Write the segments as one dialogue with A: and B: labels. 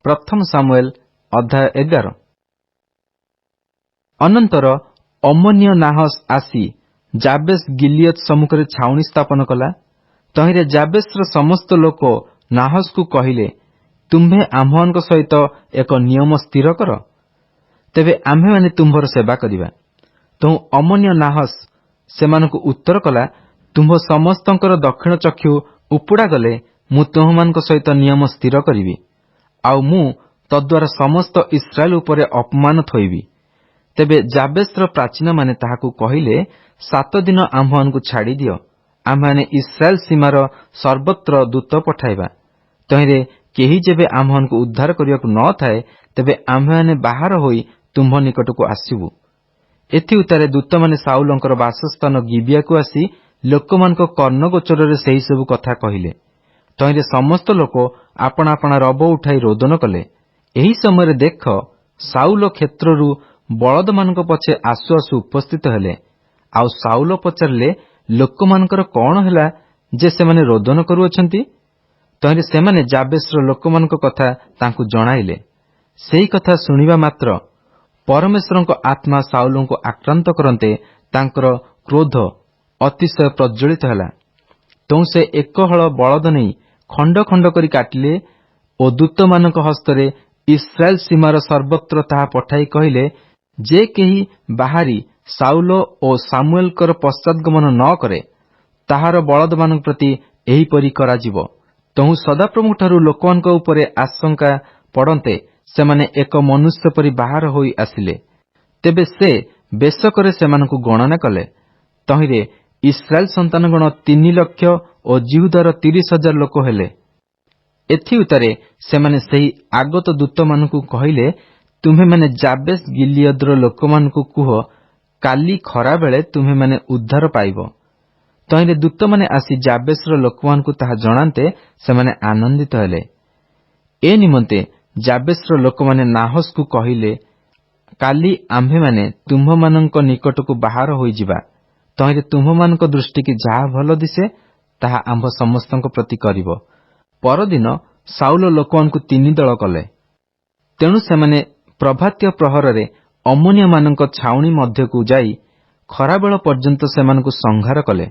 A: ପ୍ରଥମ ସାମୁଏଲ ଅଧ୍ୟାୟ 11। ଅନନ୍ତର ଅମନ୍ୟ ନାହସ ଆସି ଜାବେସ୍ ଗିଲିୟତ ସମ୍ମୁଖରେ ଛାଉଣି ସ୍ଥାପନ କଲା। ତହିଁରେ ଜାବେସ୍ର ସମସ୍ତ ଲୋକ ନାହସକୁ କହିଲେ, ତୁମ୍ଭେ ଆମ୍ଭମାନଙ୍କ ସହିତ ଏକ ନିୟମ ସ୍ଥିର କର, ତେବେ ଆମ୍ଭେମାନେ ତୁମ୍ଭର ସେବା କରିବା। ତହୁଁ ଅମନ୍ୟ ନାହସ ସେମାନଙ୍କୁ ଉତ୍ତର କଲା, ତୁମ୍ଭ ସମସ୍ତଙ୍କର ଦକ୍ଷିଣ ଚକ୍ଷୁ ଉପୁଡ଼ା ଗଲେ ମୁଁ ତୁମ୍ଭମାନଙ୍କ ସହିତ ନିୟମ ସ୍ଥିର କରିବି, ଆଉ ମୁଁ ତଦ୍ୱାରା ସମସ୍ତ ଇସ୍ରାଏଲ ଉପରେ ଅପମାନ ଥୋଇବି। ତେବେ ଜାବେସ୍ର ପ୍ରାଚୀନମାନେ ତାହାକୁ କହିଲେ, 7 ଦିନ ଆମ୍ଭମାନଙ୍କୁ ଛାଡ଼ିଦିଅ, ଆମ୍ଭେମାନେ ଇସ୍ରାଏଲ ସୀମାର ସର୍ବତ୍ର ଦୂତ ପଠାଇବା। ତହିଁରେ କେହି ଯେବେ ଆମ୍ଭମାନଙ୍କୁ ଉଦ୍ଧାର କରିବାକୁ ନ ଥାଏ, ତେବେ ଆମ୍ଭେମାନେ ବାହାର ହୋଇ ତୁମ୍ଭ ନିକଟକୁ ଆସିବୁ। ଏଥି ଉତ୍ତାରେ ଦୂତମାନେ ସାଉଲଙ୍କର ବାସସ୍ଥାନ ଗିବିଆକୁ ଆସି ଲୋକମାନଙ୍କ କର୍ଣ୍ଣଗୋଚରରେ ସେହିସବୁ କଥା କହିଲେ। ତହିଁରେ ସମସ୍ତ ଲୋକ ଆପଣା ଆପଣା ରବ ଉଠାଇ ରୋଦନ କଲେ। ଏହି ସମୟରେ ଦେଖ, ସାଉଲ କ୍ଷେତ୍ରରୁ ବଳଦମାନଙ୍କ ପଛେ ଆସୁ ଆସୁ ଉପସ୍ଥିତ ହେଲେ। ଆଉ ସାଉଲ ପଚାରିଲେ, ଲୋକମାନଙ୍କର କଣ ହେଲା ଯେ ସେମାନେ ରୋଦନ କରୁଅଛନ୍ତି? ତହିଁରେ ସେମାନେ ଜାବେସ୍ର ଲୋକମାନଙ୍କ କଥା ତାଙ୍କୁ ଜଣାଇଲେ। ସେହି କଥା ଶୁଣିବା ମାତ୍ର ପରମେଶ୍ୱରଙ୍କ ଆତ୍ମା ସାଉଲଙ୍କୁ ଆକ୍ରାନ୍ତ କରନ୍ତେ ତାଙ୍କର କ୍ରୋଧ ଅତିଶୟ ପ୍ରଜ୍ୱଳିତ ହେଲା। ତେଣୁ ସେ ଏକ ହଳ ବଳଦ ନେଇ ଖଣ୍ଡ ଖଣ୍ଡ କରି କାଟିଲେ ଓ ଦୂତମାନଙ୍କ ହସ୍ତରେ ଇସ୍ରାଏଲ ସୀମାର ସର୍ବତ୍ର ତାହା ପଠାଇ କହିଲେ, ଯେ କେହି ବାହାରି ସାଉଲ ଓ ସାମୁଏଲଙ୍କର ପଶ୍ଚାତଗମନ ନ କରେ, ତାହାର ବଳଦମାନଙ୍କ ପ୍ରତି ଏହିପରି କରାଯିବ। ତହୁଁ ସଦାପ୍ରଭୁଙ୍କଠାରୁ ଲୋକମାନଙ୍କ ଉପରେ ଆଶଙ୍କା ପଡ଼ନ୍ତେ ସେମାନେ ଏକ ମନୁଷ୍ୟ ପରି ବାହାର ହୋଇ ଆସିଲେ। ତେବେ ସେ ବେଶକରେ ସେମାନଙ୍କୁ ଗଣନା କଲେ। ତହିଁରେ ଇସ୍ରାଏଲ ସନ୍ତାନଗଣ 3 ଲକ୍ଷ ଓ ଜିହୁଦାର 30,000 ଲୋକ ହେଲେ। ଏଥି ଉତ୍ତାରେ ସେମାନେ ସେହି ଆଗତ ଦୂତମାନଙ୍କୁ କହିଲେ, ତୁମ୍ଭେମାନେ ଜାବେସ୍ ଗିଲିୟଦର ଲୋକମାନଙ୍କୁ କୁହ, କାଲି ଖରାବେଳେ ତୁମ୍ଭେମାନେ ଉଦ୍ଧାର ପାଇବ। ତହିଁରେ ଦୂତମାନେ ଆସି ଜାବେସ୍ର ଲୋକମାନଙ୍କୁ ତାହା ଜଣାନ୍ତେ ସେମାନେ ଆନନ୍ଦିତ ହେଲେ। ଏ ନିମନ୍ତେ ଜାବେସ୍ର ଲୋକମାନେ ନାହସକୁ କହିଲେ, କାଲି ଆମ୍ଭେମାନେ ତୁମ୍ଭମାନଙ୍କ ନିକଟକୁ ବାହାର ହୋଇଯିବା। ତହିଁରେ ତୁମ୍ଭମାନଙ୍କ ଦୃଷ୍ଟିକି ଯାହା ଭଲ ଦିଶେ ତାହା ଆମ୍ଭ ସମସ୍ତଙ୍କ ପ୍ରତି କରିବ। ପରଦିନ ସାଉଲ ଲୋକମାନଙ୍କୁ 3 ଦଳ କଲେ। ତେଣୁ ସେମାନେ ପ୍ରଭାତୀୟ ପ୍ରହରରେ ଅମନ୍ୟମାନଙ୍କ ଛାଉଣି ମଧ୍ୟକୁ ଯାଇ ଖରାବେଳ ପର୍ଯ୍ୟନ୍ତ ସେମାନଙ୍କୁ ସଂହାର କଲେ।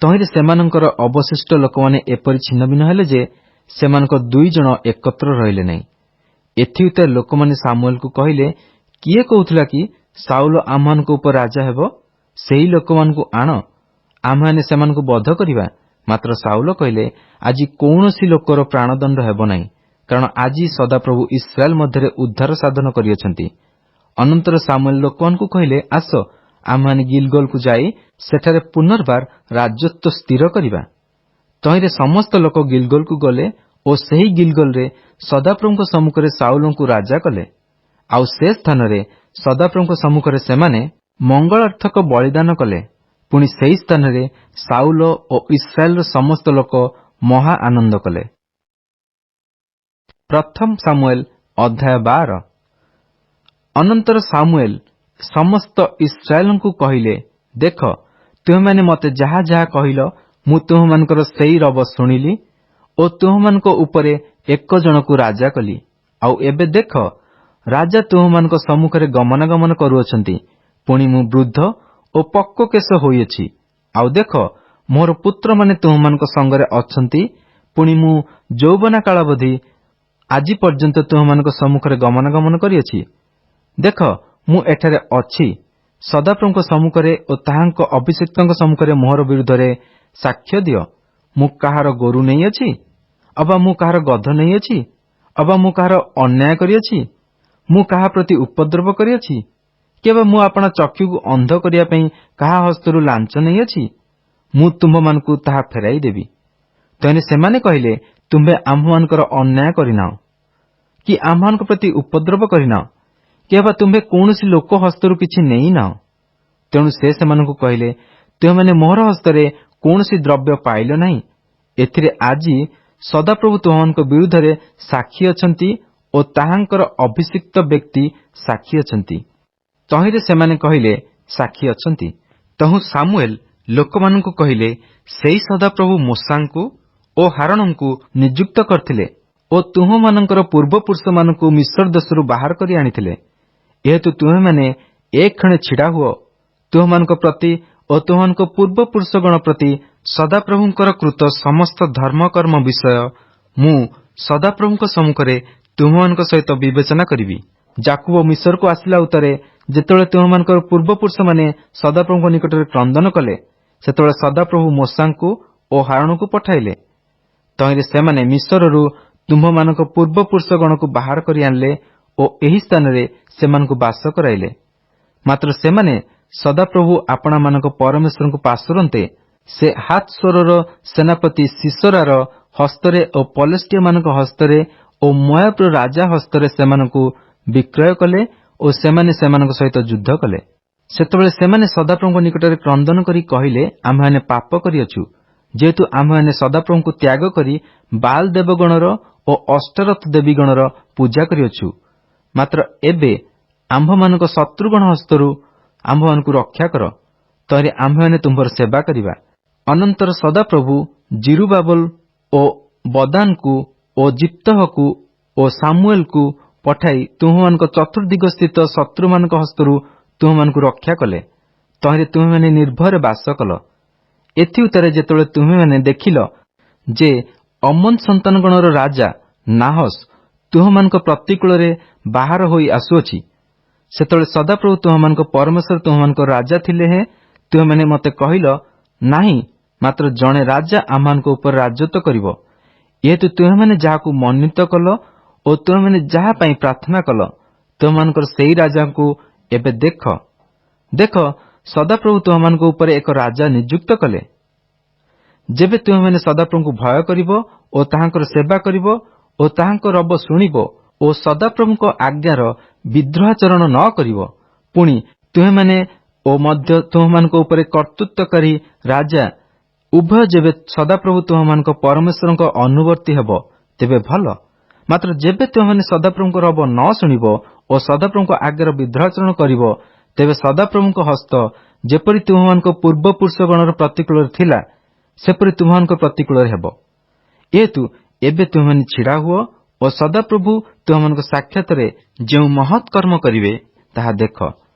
A: ତହିଁରେ ସେମାନଙ୍କର ଅବଶିଷ୍ଟ ଲୋକମାନେ ଏପରି ଛିନ୍ନଭିନ୍ନ ହେଲେ ଯେ ସେମାନଙ୍କ 2 ଜଣ ଏକତ୍ର ରହିଲେ ନାହିଁ। ଏଥି ଉତ୍ତାରେ ଲୋକମାନେ ସାମୁଏଲକୁ କହିଲେ, କିଏ କହୁଥିଲା କି ସାଉଲ ଆମ୍ଭମାନଙ୍କ ଉପରେ ରାଜା ହେବ? ସେହି ଲୋକମାନଙ୍କୁ ଆଣ, ଆମ୍ଭେମାନେ ସେମାନଙ୍କୁ ବଧ କରିବା। ମାତ୍ର ସାଉଲ କହିଲେ, ଆଜି କୌଣସି ଲୋକର ପ୍ରାଣଦଣ୍ଡ ହେବ ନାହିଁ, କାରଣ ଆଜି ସଦାପ୍ରଭୁ ଇସ୍ରାଏଲ ମଧ୍ୟରେ ଉଦ୍ଧାର ସାଧନ କରିଅଛନ୍ତି। ଅନନ୍ତର ସାମୁଏଲ ଲୋକମାନଙ୍କୁ କହିଲେ, ଆସ, ଆମ୍ଭେମାନେ ଗିଲଗଲକୁ ଯାଇ ସେଠାରେ ପୁନର୍ବାର ରାଜତ୍ୱ ସ୍ଥିର କରିବା। ତହିଁରେ ସମସ୍ତ ଲୋକ ଗିଲଗଲକୁ ଗଲେ ଓ ସେହି ଗିଲଗଲରେ ସଦାପ୍ରଭୁଙ୍କ ସମ୍ମୁଖରେ ସାଉଲଙ୍କୁ ରାଜା କଲେ। ଆଉ ସେ ସ୍ଥାନରେ ସଦାପ୍ରଭୁଙ୍କ ସମ୍ମୁଖରେ ସେମାନେ ମଙ୍ଗଳାର୍ଥକ ବଳିଦାନ କଲେ। ପୁଣି ସେହି ସ୍ଥାନରେ ସାଉଲ ଓ ଇସ୍ରାଏଲର ସମସ୍ତ ଲୋକ ମହା ଆନନ୍ଦ କଲେ। ପ୍ରଥମ ସାମୁଏଲ ଅଧ୍ୟାୟ 12। ଅନନ୍ତର ସାମୁଏଲ ସମସ୍ତ ଇସ୍ରାଏଲଙ୍କୁ କହିଲେ, ଦେଖ, ତୁମେମାନେ ମୋତେ ଯାହା ଯାହା କହିଲ ମୁଁ ତୁମମାନଙ୍କର ସେହି ରବ ଶୁଣିଲି ଓ ତୁମମାନଙ୍କ ଉପରେ 1 ଜଣକୁ ରାଜା କଲି। ଆଉ ଏବେ ଦେଖ, ରାଜା ତୁମମାନଙ୍କ ସମ୍ମୁଖରେ ଗମନାଗମନ କରୁଅଛନ୍ତି। ପୁଣି ମୁଁ ବୃଦ୍ଧ ଓ ପକ୍କ କେଶ ହୋଇଅଛି। ଆଉ ଦେଖ, ମୋର ପୁତ୍ରମାନେ ତୁମମାନଙ୍କ ସଙ୍ଗରେ ଅଛନ୍ତି। ପୁଣି ମୁଁ ଯୌବନା କାଳାବଧି ଆଜି ପର୍ଯ୍ୟନ୍ତ ତୁମମାନଙ୍କ ସମ୍ମୁଖରେ ଗମନାଗମନ କରିଅଛି। ଦେଖ, ମୁଁ ଏଠାରେ ଅଛି। ସଦାପ୍ରଭୁଙ୍କ ସମ୍ମୁଖରେ ଓ ତାହାଙ୍କ ଅଭିଷିକ୍ତଙ୍କ ସମ୍ମୁଖରେ ମୋହର ବିରୁଦ୍ଧରେ ସାକ୍ଷ୍ୟ ଦିଅ। ମୁଁ କାହାର ଗୋରୁ ନେଇଅଛି? ଅବା ମୁଁ କାହାର ଗଧ ନେଇଅଛି? ଅବା ମୁଁ କାହାର ଅନ୍ୟାୟ କରିଅଛି? ମୁଁ କାହା ପ୍ରତି ଉପଦ୍ରବ କରିଅଛି? କେବେ ମୁଁ ଆପଣା ଚକ୍ଷୁକୁ ଅନ୍ଧ କରିବା ପାଇଁ କାହା ହସ୍ତରୁ ଲାଞ୍ଚ ନେଇଅଛି? ମୁଁ ତୁମ୍ଭମାନଙ୍କୁ ତାହା ଫେରାଇ ଦେବି। ତହିଁରେ ସେମାନେ କହିଲେ, ତୁମ୍ଭେ ଆମ୍ଭମାନଙ୍କର ଅନ୍ୟାୟ କରିନାହ କି ଆମ୍ଭମାନଙ୍କ ପ୍ରତି ଉପଦ୍ରବ କରିନାହ, କିମ୍ବା ତୁମ୍ଭେ କୌଣସି ଲୋକ ହସ୍ତରୁ କିଛି ନେଇନାହ। ତେଣୁ ସେ ସେମାନଙ୍କୁ କହିଲେ, ତୁମେମାନେ ମୋହର ହସ୍ତରେ କୌଣସି ଦ୍ରବ୍ୟ ପାଇଲ ନାହିଁ। ଏଥିରେ ଆଜି ସଦାପ୍ରଭୁ ତୁମମାନଙ୍କ ବିରୁଦ୍ଧରେ ସାକ୍ଷୀ ଅଛନ୍ତି ଓ ତାହାଙ୍କର ଅଭିଷିକ୍ତ ବ୍ୟକ୍ତି ସାକ୍ଷୀ ଅଛନ୍ତି। ତହିଁରେ ସେମାନେ କହିଲେ, ସାକ୍ଷୀ ଅଛନ୍ତି। ତହୁଁ ସାମୁଏଲ ଲୋକମାନଙ୍କୁ କହିଲେ, ସେହି ସଦାପ୍ରଭୁ ମୋଶାଙ୍କୁ ଓ ହାରଣଙ୍କୁ ନିଯୁକ୍ତ କରିଥିଲେ ଓ ତୁମମାନଙ୍କର ପୂର୍ବପୁରୁଷମାନଙ୍କୁ ମିଶ୍ର ଦେଶରୁ ବାହାର କରି ଆଣିଥିଲେ। ଏହେତୁ ତୁମେମାନେ ଏକ୍ଷଣେ ଛିଡ଼ା ହୁଅ, ତୁମମାନଙ୍କ ପ୍ରତି ଓ ତୁମମାନଙ୍କ ପୂର୍ବପୁରୁଷଗଣ ପ୍ରତି ସଦାପ୍ରଭୁଙ୍କର କୃତ ସମସ୍ତ ଧର୍ମକର୍ମ ବିଷୟ ମୁଁ ସଦାପ୍ରଭୁଙ୍କ ସମ୍ମୁଖରେ ତୁମମାନଙ୍କ ସହିତ ବିବେଚନା କରିବି। ଯାକୁବ ମିଶ୍ରକୁ ଆସିଲା ଉତ୍ତରେ ଯେତେବେଳେ ତୁମମାନଙ୍କର ପୂର୍ବପୁରୁଷମାନେ ସଦାପ୍ରଭୁଙ୍କ ନିକଟରେ କ୍ରନ୍ଦନ କଲେ, ସେତେବେଳେ ସଦାପ୍ରଭୁ ମୋଶାଙ୍କୁ ଓ ହାରଣକୁ ପଠାଇଲେ। ତହିଁରେ ସେମାନେ ମିଶ୍ରରୁ ତୁମ୍ଭମାନଙ୍କ ପୂର୍ବପୁରୁଷଗଣକୁ ବାହାର କରି ଆଣିଲେ ଓ ଏହି ସ୍ଥାନରେ ସେମାନଙ୍କୁ ବାସ କରାଇଲେ। ମାତ୍ର ସେମାନେ ସଦାପ୍ରଭୁ ଆପଣମାନଙ୍କ ପରମେଶ୍ୱରଙ୍କୁ ପାଶୁରନ୍ତେ ସେ ହାତସୋରର ସେନାପତି ସିସରାର ହସ୍ତରେ ଓ ପଲେଷ୍ଟିଆମାନଙ୍କ ହସ୍ତରେ ଓ ମୋଆବର ରାଜା ହସ୍ତରେ ସେମାନଙ୍କୁ ବିକ୍ରୟ କଲେ ଓ ସେମାନେ ସେମାନଙ୍କ ସହିତ ଯୁଦ୍ଧ କଲେ। ସେତେବେଳେ ସେମାନେ ସଦାପ୍ରଭୁଙ୍କ ନିକଟରେ କ୍ରନ୍ଦନ କରି କହିଲେ, ଆମ୍ଭେମାନେ ପାପ କରିଅଛୁ, ଯେହେତୁ ଆମ୍ଭେମାନେ ସଦାପ୍ରଭୁଙ୍କୁ ତ୍ୟାଗ କରି ବାଲ୍ ଦେବଗଣର ଓ ଅଷ୍ଟରଥ ଦେବୀଗଣର ପୂଜା କରିଅଛୁ। ମାତ୍ର ଏବେ ଆମ୍ଭମାନଙ୍କ ଶତ୍ରୁଗଣ ହସ୍ତରୁ ଆମ୍ଭମାନଙ୍କୁ ରକ୍ଷା କର, ତହିଁରେ ଆମ୍ଭେମାନେ ତୁମ୍ଭର ସେବା କରିବା। ଅନନ୍ତର ସଦାପ୍ରଭୁ ଜିରୁବାବଲ ଓ ବଦାନକୁ ଓ ଜିପ୍ତହକୁ ଓ ସାମୁଏଲକୁ ପଠାଇ ତୁମମାନଙ୍କ ଚତୁର୍ଦିଗ ସ୍ଥିତ ଶତ୍ରୁମାନଙ୍କ ହସ୍ତରୁ ତୁମମାନଙ୍କୁ ରକ୍ଷା କଲେ। ତହିଁରେ ତୁମେମାନେ ନିର୍ଭୟରେ ବାସ କଲ। ଏଥି ଉତ୍ତରେ ଯେତେବେଳେ ତୁମେମାନେ ଦେଖିଲ ଯେ ଅମନ ସନ୍ତାନଗଣର ରାଜା ନାହସ ତୁମମାନଙ୍କ ପ୍ରତିକୂଳରେ ବାହାର ହୋଇ ଆସୁଅଛି, ସେତେବେଳେ ସଦାପ୍ରଭୁ ତୁମମାନଙ୍କ ପରମେଶ୍ୱର ତୁମମାନଙ୍କ ରାଜା ଥିଲେ ହେଁ ତୁମେମାନେ ମୋତେ କହିଲ, ନାହିଁ, ମାତ୍ର ଜଣେ ରାଜା ଆମମାନଙ୍କ ଉପରେ ରାଜତ୍ୱ କରିବ। ଯେହେତୁ ତୁମେମାନେ ଯାହାକୁ ମନୋନୀତ କଲ ଓ ତୁମେମାନେ ଯାହା ପାଇଁ ପ୍ରାର୍ଥନା କଲ, ତୁମମାନଙ୍କର ସେହି ରାଜାଙ୍କୁ ଏବେ ଦେଖ। ସଦାପ୍ରଭୁ ତୁମମାନଙ୍କ ଉପରେ ଏକ ରାଜା ନିଯୁକ୍ତ କଲେ। ଯେବେ ତୁମେମାନେ ସଦାପ୍ରଭୁଙ୍କୁ ଭୟ କରିବ ଓ ତାହାଙ୍କର ସେବା କରିବ ଓ ତାହାଙ୍କ ରବ ଶୁଣିବ ଓ ସଦାପ୍ରଭୁଙ୍କ ଆଜ୍ଞାର ବିଦ୍ରୋହାଚରଣ ନ କରିବ, ପୁଣି ତୁମେମାନେ ଓ ମଧ୍ୟ ତୁମମାନଙ୍କ ଉପରେ କର୍ତ୍ତୃତ୍ୱକାରୀ ରାଜା ଉଭୟ ଯେବେ ସଦାପ୍ରଭୁ ତୁମମାନଙ୍କ ପରମେଶ୍ୱରଙ୍କ ଅନୁବର୍ତ୍ତୀ ହେବ, ତେବେ ଭଲ। ମାତ୍ର ଯେବେ ତୁମେମାନେ ସଦାପ୍ରଭୁଙ୍କ ରବ ନ ଶୁଣିବ ଓ ସଦାପ୍ରଭୁଙ୍କ ଆଜ୍ଞାର ବିଦ୍ରୋହାଚରଣ କରିବ, ତେବେ ସଦାପ୍ରଭୁଙ୍କ ହସ୍ତ ଯେପରି ତୁମମାନଙ୍କ ପୂର୍ବପୁରୁଷଗଣର ପ୍ରତିକୂଳରେ ଥିଲା, ସେପରି ତୁମମାନଙ୍କ ପ୍ରତିକୂଳରେ ହେବ। ଯେହେତୁ ଏବେ ତୁମେମାନେ ଛିଡ଼ା ହୁଅ ଓ ସଦାପ୍ରଭୁ ତୁମମାନଙ୍କ ସାକ୍ଷାତରେ ଯେଉଁ ମହତ୍ କର୍ମ କରିବେ, ତାହା ଦେଖ।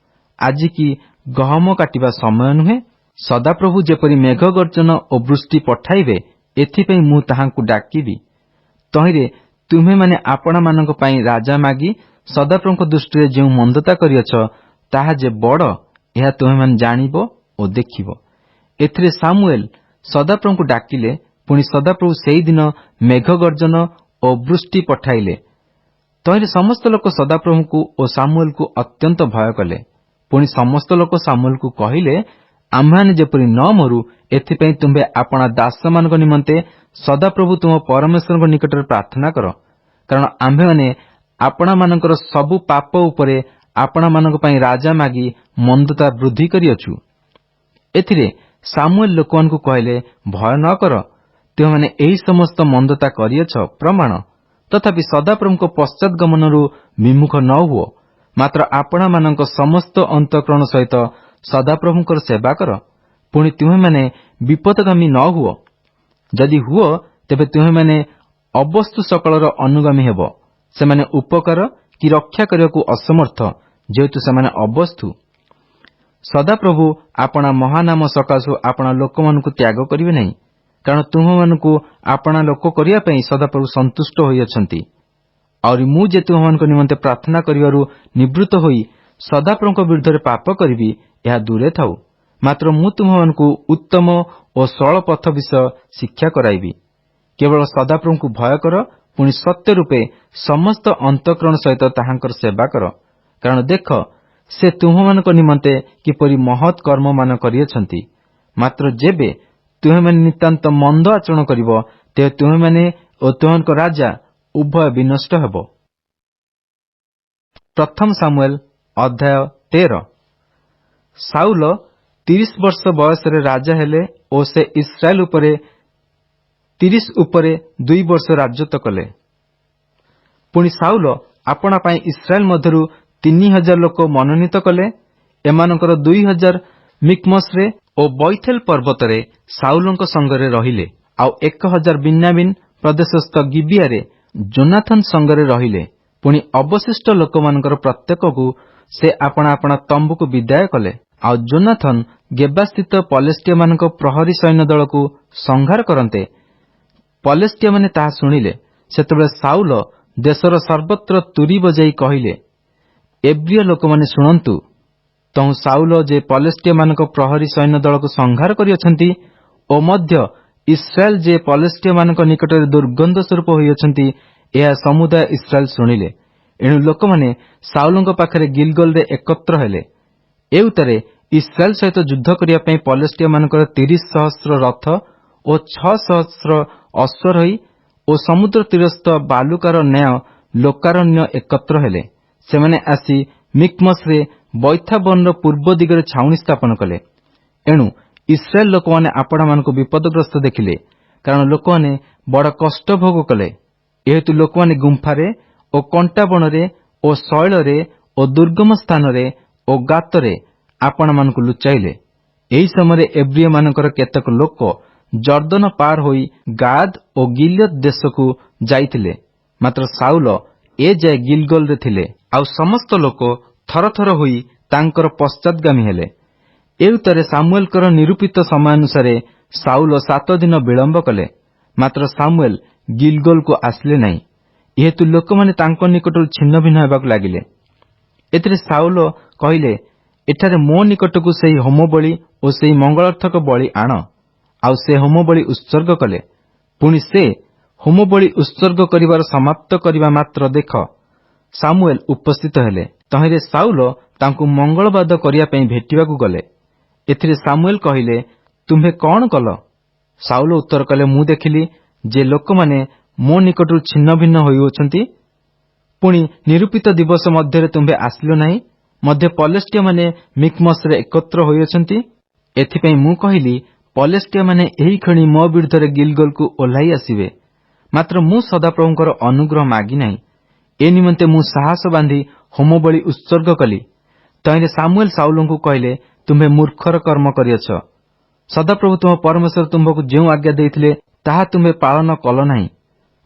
A: ଆଜି କି ଗହମ କାଟିବା ସମୟ ନୁହେଁ? ସଦାପ୍ରଭୁ ଯେପରି ମେଘ ଗର୍ଜନ ଓ ବୃଷ୍ଟି ପଠାଇବେ, ଏଥିପାଇଁ ମୁଁ ତାହାଙ୍କୁ ଡାକିବି। ତହିଁରେ ତୁମେମାନେ ଆପଣମାନଙ୍କ ପାଇଁ ରାଜା ମାଗି ସଦାପ୍ରଭୁଙ୍କ ଦୃଷ୍ଟିରେ ଯେଉଁ ମନ୍ଦତା କରିଅଛ, ତାହା ଯେ ବଡ଼, ଏହା ତୁମେମାନେ ଜାଣିବ ଓ ଦେଖିବ। ଏଥିରେ ସାମୁଏଲ ସଦାପ୍ରଭୁଙ୍କୁ ଡାକିଲେ। ପୁଣି ସଦାପ୍ରଭୁ ସେହିଦିନ ମେଘ ଗର୍ଜନ ଓ ବୃଷ୍ଟି ପଠାଇଲେ। ତହିଁରେ ସମସ୍ତ ଲୋକ ସଦାପ୍ରଭୁଙ୍କୁ ଓ ସାମୁଏଲକୁ ଅତ୍ୟନ୍ତ ଭୟ କଲେ। ପୁଣି ସମସ୍ତ ଲୋକ ସାମୁଏଲକୁ କହିଲେ, ଆମ୍ଭେମାନେ ଯେପରି ନ ମରୁ, ଏଥିପାଇଁ ତୁମ୍ଭେ ଆପଣା ଦାସମାନଙ୍କ ନିମନ୍ତେ ସଦାପ୍ରଭୁ ତୁମ ପରମେଶ୍ୱରଙ୍କ ନିକଟରେ ପ୍ରାର୍ଥନା କର, କାରଣ ଆମ୍ଭେମାନେ ଆପଣମାନଙ୍କର ସବୁ ପାପ ଉପରେ ଆପଣମାନଙ୍କ ପାଇଁ ରାଜା ମାଗି ମନ୍ଦତା ବୃଦ୍ଧି କରିଅଛୁ। ଏଥିରେ ସାମୁଏଲ ଲୋକମାନଙ୍କୁ କହିଲେ, ଭୟ ନ କର, ତୁମେମାନେ ଏହି ସମସ୍ତ ମନ୍ଦତା କରିଅଛ ପ୍ରମାଣ। ତଥାପି ସଦାପ୍ରଭୁଙ୍କ ପଶ୍ଚାତଗମନରୁ ବିମୁଖ ନ ହୁଅ, ମାତ୍ର ଆପଣମାନଙ୍କ ସମସ୍ତ ଅନ୍ତଃକରଣ ସହିତ ସଦାପ୍ରଭୁଙ୍କର ସେବା କର। ପୁଣି ତୁମେମାନେ ବିପଦଗାମୀ ନ ହୁଅ। ଯଦି ହୁଅ, ତେବେ ତୁମେମାନେ ଅବସ୍ତୁ ସକଳର ଅନୁଗାମୀ ହେବ। ସେମାନେ ଉପକାର କି ରକ୍ଷା କରିବାକୁ ଅସମର୍ଥ, ଯେହେତୁ ସେମାନେ ଅବସ୍ତୁ। ସଦାପ୍ରଭୁ ଆପଣା ମହାନାମ ସକାଶୁ ଆପଣା ଲୋକମାନଙ୍କୁ ତ୍ୟାଗ କରିବେ ନାହିଁ, କାରଣ ତୁମମାନଙ୍କୁ ଆପଣା ଲୋକ କରିବା ପାଇଁ ସଦାପ୍ରଭୁ ସନ୍ତୁଷ୍ଟ ହୋଇଅଛନ୍ତି। ଆହୁରି ମୁଁ ଯେ ତୁମମାନଙ୍କ ନିମନ୍ତେ ପ୍ରାର୍ଥନା କରିବାରୁ ନିବୃତ୍ତ ହୋଇ ସଦାପ୍ରଭୁଙ୍କ ବିରୁଦ୍ଧରେ ପାପ କରିବି, ଏହା ଦୂରେ ଥାଉ। ମାତ୍ର ମୁଁ ତୁମମାନଙ୍କୁ ଉତ୍ତମ ଓ ସରଳ ପଥ ବିଷୟ ଶିକ୍ଷା କରାଇବି। କେବଳ ସଦାପ୍ରଭୁଙ୍କୁ ଭୟ କର, ପୁଣି ସତ୍ୟ ରୂପେ ସମସ୍ତ ଅନ୍ତଃକରଣ ସହିତ ତାହାଙ୍କର ସେବା କର। କାରଣ ଦେଖ, ସେ ତୁମମାନଙ୍କ ନିମନ୍ତେ କିପରି ମହତ୍ କର୍ମମାନ କରିଅଛନ୍ତି। ମାତ୍ର ଯେବେ ତୁମେମାନେ ନିତାନ୍ତ ମନ୍ଦ ଆଚରଣ କରିବ, ତେବେ ତୁମେମାନେ ଓ ତୁମମାନଙ୍କ ରାଜା ଉଭୟ ବିନଷ୍ଟ ହେବ। ପ୍ରଥମ ସାମୁଏଲ ଅଧ୍ୟାୟ 13। ସାଉଲ 30 ବର୍ଷ ବୟସରେ ରାଜା ହେଲେ ଓ ସେ ଇସ୍ରାଏଲ ଉପରେ 30 ଉପରେ 2 ବର୍ଷ ରାଜତ୍ୱ କଲେ। ପୁଣି ସାଉଲ ଆପଣା ପାଇଁ ଇସ୍ରାଏଲ ମଧ୍ୟରୁ 3000 ଲୋକ ମନୋନୀତ କଲେ। ଏମାନଙ୍କର 2000 ମିକ୍ମସରେ ଓ ବୈଥେଲ ପର୍ବତରେ ସାଉଲଙ୍କ ସଙ୍ଗରେ ରହିଲେ, ଆଉ 1000 ବିନ୍ୟାମିନ ପ୍ରଦେଶସ୍ଥ ଗିବିଆରେ ଯୋନାଥନ ସଙ୍ଗରେ ରହିଲେ। ପୁଣି ଅବଶିଷ୍ଟ ଲୋକମାନଙ୍କର ପ୍ରତ୍ୟେକକୁ ସେ ଆପଣା ଆପଣା ତମ୍ବୁକୁ ବିଦାୟ କଲେ। ଆଉ ଯୋନାଥନ ଗେବାସ୍ଥିତ ପଲେଷ୍ଟିଆମାନଙ୍କ ପ୍ରହରୀ ସୈନ୍ୟ ଦଳକୁ ସଂହାର କରନ୍ତେ ପଲେଷ୍ଟିଆମାନେ ତାହା ଶୁଣିଲେ। ସେତେବେଳେ ସାଉଲ ଦେଶର ସର୍ବତ୍ର ତୁରୀ ବଜାଇ କହିଲେ, ଏବ୍ରିୟ ଲୋକମାନେ ଶୁଣନ୍ତୁ, ତହୁଁ ସାଉଲ ଯେ ପଲେଷ୍ଟିଆମାନଙ୍କ ପ୍ରହରୀ ସୈନ୍ୟ ଦଳକୁ ସଂହାର କରିଅଛନ୍ତି ଓ ମଧ୍ୟ ଇସ୍ରାଏଲ ଯେ ପଲେଷ୍ଟିଆମାନଙ୍କ ନିକଟରେ ଦୁର୍ଗନ୍ଧ ସ୍ୱରୂପ ହୋଇଅଛନ୍ତି, ଏହା ସମୁଦାୟ ଇସ୍ରାଏଲ ଶୁଣିଲେ। ଏଣୁ ଲୋକମାନେ ସାଉଲଙ୍କ ପାଖରେ ଗିଲଗଲରେ ଏକତ୍ର ହେଲେ। ଏଉତରେ ଇସ୍ରାଏଲ ସହିତ ଯୁଦ୍ଧ କରିବା ପାଇଁ ପଲେଷ୍ଟିଆମାନଙ୍କର 30,000 ରଥ ଓ 6,000 ଅଶ୍ୱରୋହୀ ଓ ସମୁଦ୍ର ତୀରସ୍ଥ ବାଲୁକାର ନ୍ୟାୟ ଲୋକାରଣ୍ୟ ଏକତ୍ର ହେଲେ। ସେମାନେ ଆସି ମିକ୍ମସରେ ବୈଥାବନର ପୂର୍ବ ଦିଗରେ ଛାଉଣି ସ୍ଥାପନ କଲେ। ଏଣୁ ଇସ୍ରାଏଲ ଲୋକମାନେ ଆପଣାମାନଙ୍କୁ ବିପଦଗ୍ରସ୍ତ ଦେଖିଲେ, କାରଣ ଲୋକମାନେ ବଡ଼ କଷ୍ଟ ଭୋଗ କଲେ। ଏହେତୁ ଲୋକମାନେ ଗୁମ୍ଫାରେ ଓ କଣ୍ଟାବଣରେ ଓ ଶୈଳରେ ଓ ଦୁର୍ଗମ ସ୍ଥାନରେ ଓ ଗାତରେ ଆପଣମାନଙ୍କୁ ଲୁଚାଇଲେ। ଏହି ସମୟରେ ଏବ୍ରିୟମାନଙ୍କର କେତେକ ଲୋକ ଜର୍ଦ୍ଦନ ପାର ହୋଇ ଗାଦ ଓ ଗିଲିୟଦ ଦେଶକୁ ଯାଇଥିଲେ। ମାତ୍ର ସାଉଲ ଏ ଯାଏ ଗିଲଗଲରେ ଥିଲେ। ଆଉ ସମସ୍ତ ଲୋକ ଥରଥର ହୋଇ ତାଙ୍କର ପଶ୍ଚାତଗାମୀ ହେଲେ। ଏଉତରେ ସାମୁଏଲଙ୍କର ନିରୂପିତ ସମୟାନୁସାରେ ସାଉଲ 7 ଦିନ ବିଳମ୍ବ କଲେ। ମାତ୍ର ସାମୁଏଲ ଗିଲଗଲକୁ ଆସିଲେ ନାହିଁ। ଏହେତୁ ଲୋକମାନେ ତାଙ୍କ ନିକଟରୁ ଛିନ୍ନ ଭିନ୍ନ ହେବାକୁ ଲାଗିଲେ। ଏଥିରେ ସାଉଲ କହିଲେ, ଏଠାରେ ମୋ ନିକଟକୁ ସେହି ହୋମବଳି ଓ ସେହି ମଙ୍ଗଳାର୍ଥକ ବଳି ଆଣ। ଆଉ ସେ ହୋମବଳି ଉତ୍ସର୍ଗ କଲେ। ପୁଣି ସେ ହୋମବଳି ଉତ୍ସର୍ଗ କରିବାର ସମାପ୍ତ କରିବା ମାତ୍ର ଦେଖ, ସାମୁଏଲ ଉପସ୍ଥିତ ହେଲେ। ତହିଁରେ ସାଉଲ ତାଙ୍କୁ ମଙ୍ଗଳବାଦ କରିବା ପାଇଁ ଭେଟିବାକୁ ଗଲେ। ଏଥିରେ ସାମୁଏଲ କହିଲେ, ତୁମ୍ଭେ କଣ କଲ? ସାଉଲ ଉତ୍ତର କଲେ, ମୁଁ ଦେଖିଲି ଯେ ଲୋକମାନେ ମୋ ନିକଟରୁ ଛିନ୍ନ ଭିନ୍ନ ହୋଇଅଛନ୍ତି। ପୁଣି ନିରୂପିତ ଦିବସ ମଧ୍ୟରେ ତୁମ୍ଭେ ଆସିଲ ନାହିଁ, ମଧ୍ୟ ପଲେଷ୍ଟିଆମାନେ ମିକ୍ମସରେ ଏକତ୍ର ହୋଇଅଛନ୍ତି। ଏଥିପାଇଁ ମୁଁ କହିଲି, ପଲେଷ୍ଟିଆମାନେ ଏହି କ୍ଷଣି ମୋ ବିରୁଦ୍ଧରେ ଗିଲଗଲକୁ ଓହ୍ଲାଇ ଆସିବେ। ମାତ୍ର ମୁଁ ସଦାପ୍ରଭୁଙ୍କର ଅନୁଗ୍ରହ ମାଗି ନାହିଁ। ଏ ନିମନ୍ତେ ମୁଁ ସାହସ ବାନ୍ଧି ହୋମବଳି ଉତ୍ସର୍ଗ କଲି। ତହିଁରେ ସାମୁଏଲ ସାଉଲଙ୍କୁ କହିଲେ, ତୁମ୍ଭେ ମୂର୍ଖର କର୍ମ କରିଅଛ। ସଦାପ୍ରଭୁ ତୁମ ପରମେଶ୍ୱର ତୁମ୍ଭକୁ ଯେଉଁ ଆଜ୍ଞା ଦେଇଥିଲେ ତାହା ତୁମ୍ଭେ ପାଳନ କଲ ନାହିଁ।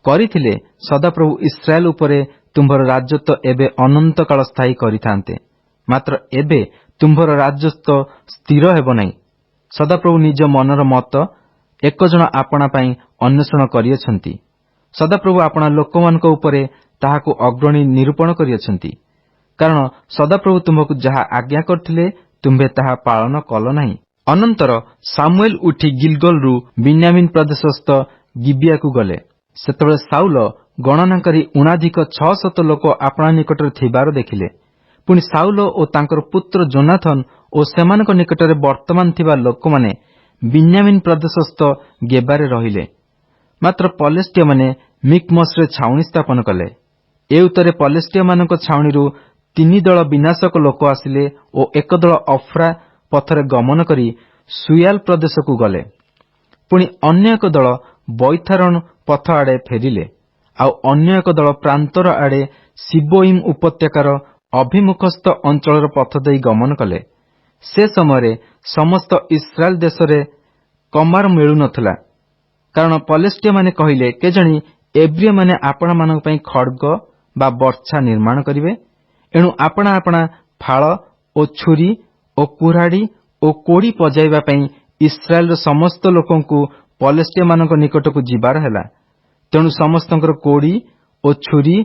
A: କରିଥିଲେ ସଦାପ୍ରଭୁ ଇସ୍ରାଏଲ ଉପରେ ତୁମ୍ଭର ରାଜତ୍ୱ ଏବେ ଅନନ୍ତ କାଳ ସ୍ଥାୟୀ କରିଥାନ୍ତେ। ମାତ୍ର ଏବେ ତୁମ୍ଭର ରାଜତ୍ୱ ସ୍ଥିର ହେବ ନାହିଁ। ସଦାପ୍ରଭୁ ନିଜ ମନର ମତ ଏକ ଜଣ ଆପଣା ପାଇଁ ଅନ୍ୱେଷଣ କରିଅଛନ୍ତି। ସଦାପ୍ରଭୁ ଆପଣା ଲୋକମାନଙ୍କ ଉପରେ ତାହାକୁ ଅଗ୍ରଣୀ ନିରୂପଣ କରିଅଛନ୍ତି। କାରଣ ସଦାପ୍ରଭୁ ତୁମ୍ଭକୁ ଯାହା ଆଜ୍ଞା କରିଥିଲେ ତୁମ୍ଭେ ତାହା ପାଳନ କଲ ନାହିଁ। ଅନନ୍ତର ସାମୁଏଲ ଉଠି ଗିଲଗଲରୁ ବିନ୍ୟାମିନ ପ୍ରଦେଶସ୍ଥ ଗିବିଆକୁ ଗଲେ। ସେତେବେଳେ ସାଉଲ ଗଣନା କରି ଊଣାଧିକ 600 ଲୋକ ଆପଣା ନିକଟରେ ଥିବାର ଦେଖିଲେ। ପୁଣି ସାଉଲ ଓ ତାଙ୍କର ପୁତ୍ର ଯୋନାଥନ ଓ ସେମାନଙ୍କ ନିକଟରେ ବର୍ତ୍ତମାନ ଥିବା ଲୋକମାନେ ବିନ୍ୟାମିନ ପ୍ରଦେଶସ୍ଥ ଗେବାରେ ରହିଲେ। ମାତ୍ର ପଲେଷ୍ଟିଆମାନେ ମିକ୍ମସରେ ଛାଉଣି ସ୍ଥାପନ କଲେ। ଏଉତରେ ପଲେଷ୍ଟିଆମାନଙ୍କ ଛାଉଣିରୁ 3 ଦଳ ବିନାଶକ ଲୋକ ଆସିଲେ ଓ ଏକ ଦଳ ଅଫ୍ରା ପଥରେ ଗମନ କରି ସୁୟାଲ ପ୍ରଦେଶକୁ ଗଲେ। ପୁଣି ଅନ୍ୟ ଏକ ଦଳ ବୈଥାରଣ ପଥ ଆଡ଼େ ଫେରିଲେ। ଆଉ ଅନ୍ୟ ଏକ ଦଳ ପ୍ରାନ୍ତର ଆଡ଼େ ସିବୋଇମ ଉପତ୍ୟକାର ଅଭିମୁଖସ୍ଥ ଅଞ୍ଚଳର ପଥ ଦେଇ ଗମନ କଲେ। ସେ ସମୟରେ ସମସ୍ତ ଇସ୍ରାଏଲ ଦେଶରେ କମାର ମିଳୁନଥିଲା, କାରଣ ପଲେଷ୍ଟିଆମାନେ କହିଲେ, କେଜାଣି ଏବ୍ରିୟମାନେ ଆପଣାମାନଙ୍କ ପାଇଁ ଖଡ୍ଗ ବା ବର୍ଚ୍ଛା ନିର୍ମାଣ କରିବେ। ଏଣୁ ଆପଣା ଆପଣା ଫାଳ ଓ ଛୁରୀ ଓ କୁରାଢ଼ୀ ଓ କୋଡ଼ି ପଜାଇବା ପାଇଁ ଇସ୍ରାଏଲର ସମସ୍ତ ଲୋକଙ୍କୁ ପଲେଷ୍ଟିଆମାନଙ୍କ ନିକଟକୁ ଯିବାର ହେଲା। ତେଣୁ ସମସ୍ତଙ୍କର କୋଡ଼ି ଓ ଛୁରୀ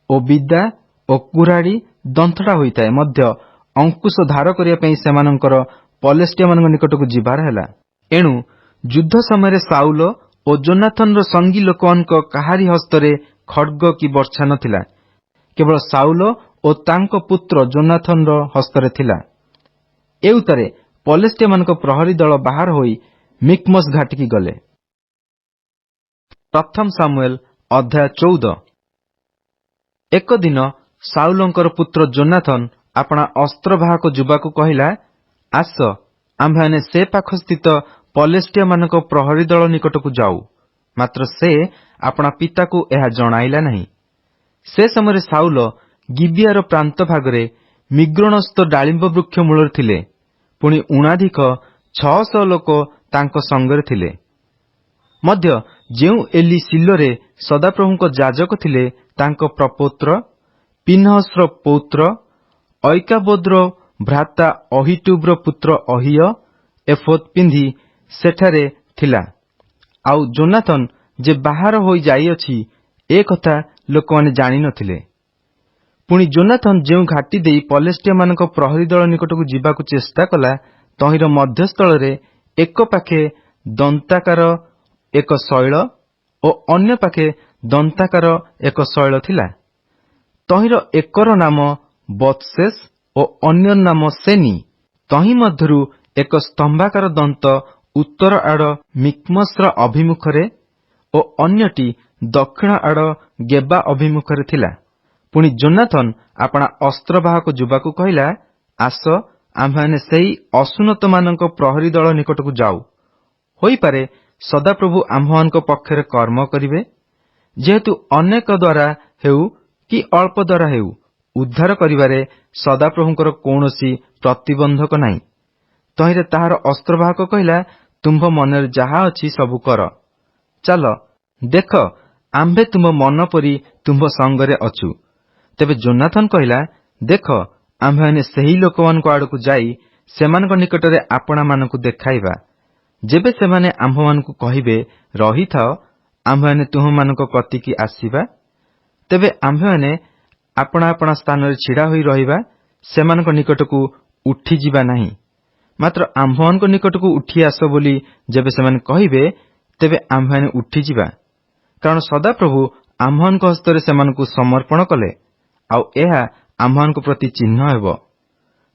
A: ଓ ବିଦା ଓ କୁରାଢ଼ୀ ଦନ୍ଥଡ଼ା ହୋଇଥାଏ ମଧ୍ୟ ଅଙ୍କୁଶ ଧାର କରିବା ପାଇଁ ସେମାନଙ୍କର ପଲେଷ୍ଟିଆମାନଙ୍କ ନିକଟକୁ ଯିବାର ହେଲା। ଏଣୁ ଯୁଦ୍ଧ ସମୟରେ ସାଉଲ ଓ ଯୋନାଥନର ସଙ୍ଗୀ ଲୋକମାନଙ୍କ କାହାରି ହସ୍ତରେ ଖଡ୍ଗ କି ବର୍ଚ୍ଛା ନଥିଲା, କେବଳ ସାଉଲ ଓ ତାଙ୍କ ପୁତ୍ର ଯୋନାଥନର ହସ୍ତରେ ଥିଲା। ଏଉତରେ ପଲେଷ୍ଟିଆମାନଙ୍କ ପ୍ରହରୀ ଦଳ ବାହାର ହୋଇ ମିକ୍ମସ ଘାଟିକି ଗଲେ। ପ୍ରଥମ ସାମୁଏଲ ଅଧ୍ୟାୟ 14। ଏକ ଦିନ ସାଉଲଙ୍କର ପୁତ୍ର ଯୋନାଥନ ଆପଣା ଅସ୍ତ୍ରବାହକ ଯୁବାକୁ କହିଲା, ଆସ ଆମ୍ଭେମାନେ ସେ ପାଖ ସ୍ଥିତ ପଲେଷ୍ଟିଆମାନଙ୍କ ପ୍ରହରୀ ଦଳ ନିକଟକୁ ଯାଉ। ମାତ୍ର ସେ ଆପଣା ପିତାକୁ ଏହା ଜଣାଇଲା ନାହିଁ। ସେ ସମୟରେ ସାଉଲ ଗିବିଆର ପ୍ରାନ୍ତ ଭାଗରେ ମିଗ୍ରୋଣସ୍ଥ ଡାଳିମ୍ବ ବୃକ୍ଷ ମୂଳରେ ଥିଲେ। ପୁଣି ଊଣାଧିକ 600 ଲୋକ ତାଙ୍କ ସଙ୍ଗରେ ଥିଲେ। ମଧ୍ୟ ଯେଉଁ ଏଲି ସିଲୋରେ ସଦାପ୍ରଭୁଙ୍କ ଯାଜକ ଥିଲେ ତାଙ୍କ ପ୍ରପୌତ୍ର ପିନହସର ପୌତ୍ର ଐକାବୋଦର ଭ୍ରାତା ଅହିଟୁବର ପୁତ୍ର ଅହିୟ ଏଫୋଦ ପିନ୍ଧି ସେଠାରେ ଥିଲା। ଆଉ ଯୋନାଥନ ଯେ ବାହାର ହୋଇ ଯାଇଅଛି ଏ କଥା ଲୋକମାନେ ଜାଣିନଥିଲେ। ପୁଣି ଯୋନାଥନ ଯେଉଁ ଘାଟି ଦେଇ ପଲେଷ୍ଟିଆମାନଙ୍କ ପ୍ରହରୀ ଦଳ ନିକଟକୁ ଯିବାକୁ ଚେଷ୍ଟା କଲା, ତହିଁର ମଧ୍ୟସ୍ଥଳରେ ଏକ ପାଖେ ଦନ୍ତାକାର ଏକ ଶୈଳ ଓ ଅନ୍ୟ ପାଖେ ଦନ୍ତାକାର ଏକ ଶୈଳ ଥିଲା। ତହିଁର ଏକର ନାମ ବତ୍ସେସ ଓ ଅନ୍ୟ ନାମ ସେନି। ତହିଁ ମଧ୍ୟରୁ ଏକ ସ୍ତମ୍ଭାକାର ଦନ୍ତ ଉତ୍ତର ଆଡ଼ ମିକ୍ମସର ଅଭିମୁଖରେ ଓ ଅନ୍ୟଟି ଦକ୍ଷିଣ ଆଡ଼ ଗେବା ଅଭିମୁଖରେ ଥିଲା। ପୁଣି ଯୋନାଥନ ଆପଣା ଅସ୍ତ୍ରବାହକ ଯୁବାକୁ କହିଲା, ଆସ ଆମ୍ଭେମାନେ ସେହି ଅସୁନତମାନଙ୍କ ପ୍ରହରୀ ଦଳ ନିକଟକୁ ଯାଉ। ହୋଇପାରେ ସଦାପ୍ରଭୁ ଆମ୍ଭମାନଙ୍କ ପକ୍ଷରେ କର୍ମ କରିବେ। ଯେହେତୁ ଅନେକ ଦ୍ୱାରା ହେଉ କି ଅଳ୍ପ ଦ୍ୱାରା ହେଉ, ଉଦ୍ଧାର କରିବାରେ ସଦାପ୍ରଭୁଙ୍କର କୌଣସି ପ୍ରତିବନ୍ଧକ ନାହିଁ। ତହିଁରେ ତାହାର ଅସ୍ତ୍ରବାହକ କହିଲା, ତୁମ୍ଭ ମନରେ ଯାହା ଅଛି ସବୁ କର। ଚାଲ ଦେଖ, ଆମ୍ଭେ ତୁମ୍ଭ ମନ ପରି ତୁମ୍ଭ ସଙ୍ଗରେ ଅଛୁ। ତେବେ ଯୋନାଥନ କହିଲା, ଦେଖ, ଆମ୍ଭେମାନେ ସେହି ଲୋକମାନଙ୍କ ଆଡ଼କୁ ଯାଇ ସେମାନଙ୍କ ନିକଟରେ ଆପଣାମାନଙ୍କୁ ଦେଖାଇବା। ଯେବେ ସେମାନେ ଆମ୍ଭମାନଙ୍କୁ କହିବେ, ରହିଥାଅ, ଆମ୍ଭେମାନେ ତୁମ୍ଭମାନଙ୍କ କତିକି ଆସିବା, ତେବେ ଆମ୍ଭେମାନେ ଆପଣା ଆପଣା ସ୍ଥାନରେ ଛିଡ଼ା ହୋଇ ରହିବା, ସେମାନଙ୍କ ନିକଟକୁ ଉଠିଯିବା ନାହିଁ। ମାତ୍ର ଆମ୍ଭମାନଙ୍କ ନିକଟକୁ ଉଠି ଆସ ବୋଲି ଯେବେ ସେମାନେ କହିବେ, ତେବେ ଆମ୍ଭେମାନେ ଉଠିଯିବା। କାରଣ ସଦାପ୍ରଭୁ ଆମ୍ଭମାନଙ୍କ ହସ୍ତରେ ସେମାନଙ୍କୁ ସମର୍ପଣ କଲେ, ଆଉ ଏହା ଆମ୍ଭମାନଙ୍କ ପ୍ରତି ଚିହ୍ନ ହେବ।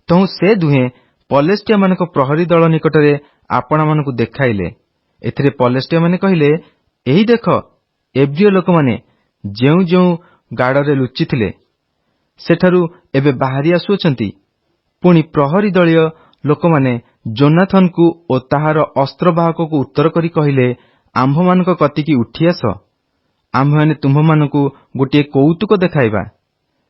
A: ତହୁଁ ସେ ଦୁହେଁ ପଲେଷ୍ଟିଆମାନଙ୍କ ପ୍ରହରୀ ଦଳ ନିକଟରେ ଆପଣାମାନଙ୍କୁ ଦେଖାଇଲେ। ଏଥିରେ ପଲେଷ୍ଟିଆମାନେ କହିଲେ, ଏହି ଦେଖ, ଏବ୍ରିୟ ଲୋକମାନେ ଯେଉଁ ଯେଉଁ ଗାଡ଼ରେ ଲୁଚିଥିଲେ ସେଠାରୁ ଏବେ ବାହାରି ଆସୁଅଛନ୍ତି। ପୁଣି ପ୍ରହରୀ ଦଳୀୟ ଲୋକମାନେ ଯୋନାଥନକୁ ଓ ତାହାର ଅସ୍ତ୍ରବାହକକୁ ଉତ୍ତର କରି କହିଲେ, ଆମ୍ଭମାନଙ୍କ କତିକି ଉଠି ଆସ, ଆମ୍ଭେମାନେ ତୁମ୍ଭମାନଙ୍କୁ ଗୋଟିଏ କୌତୁକ ଦେଖାଇବା।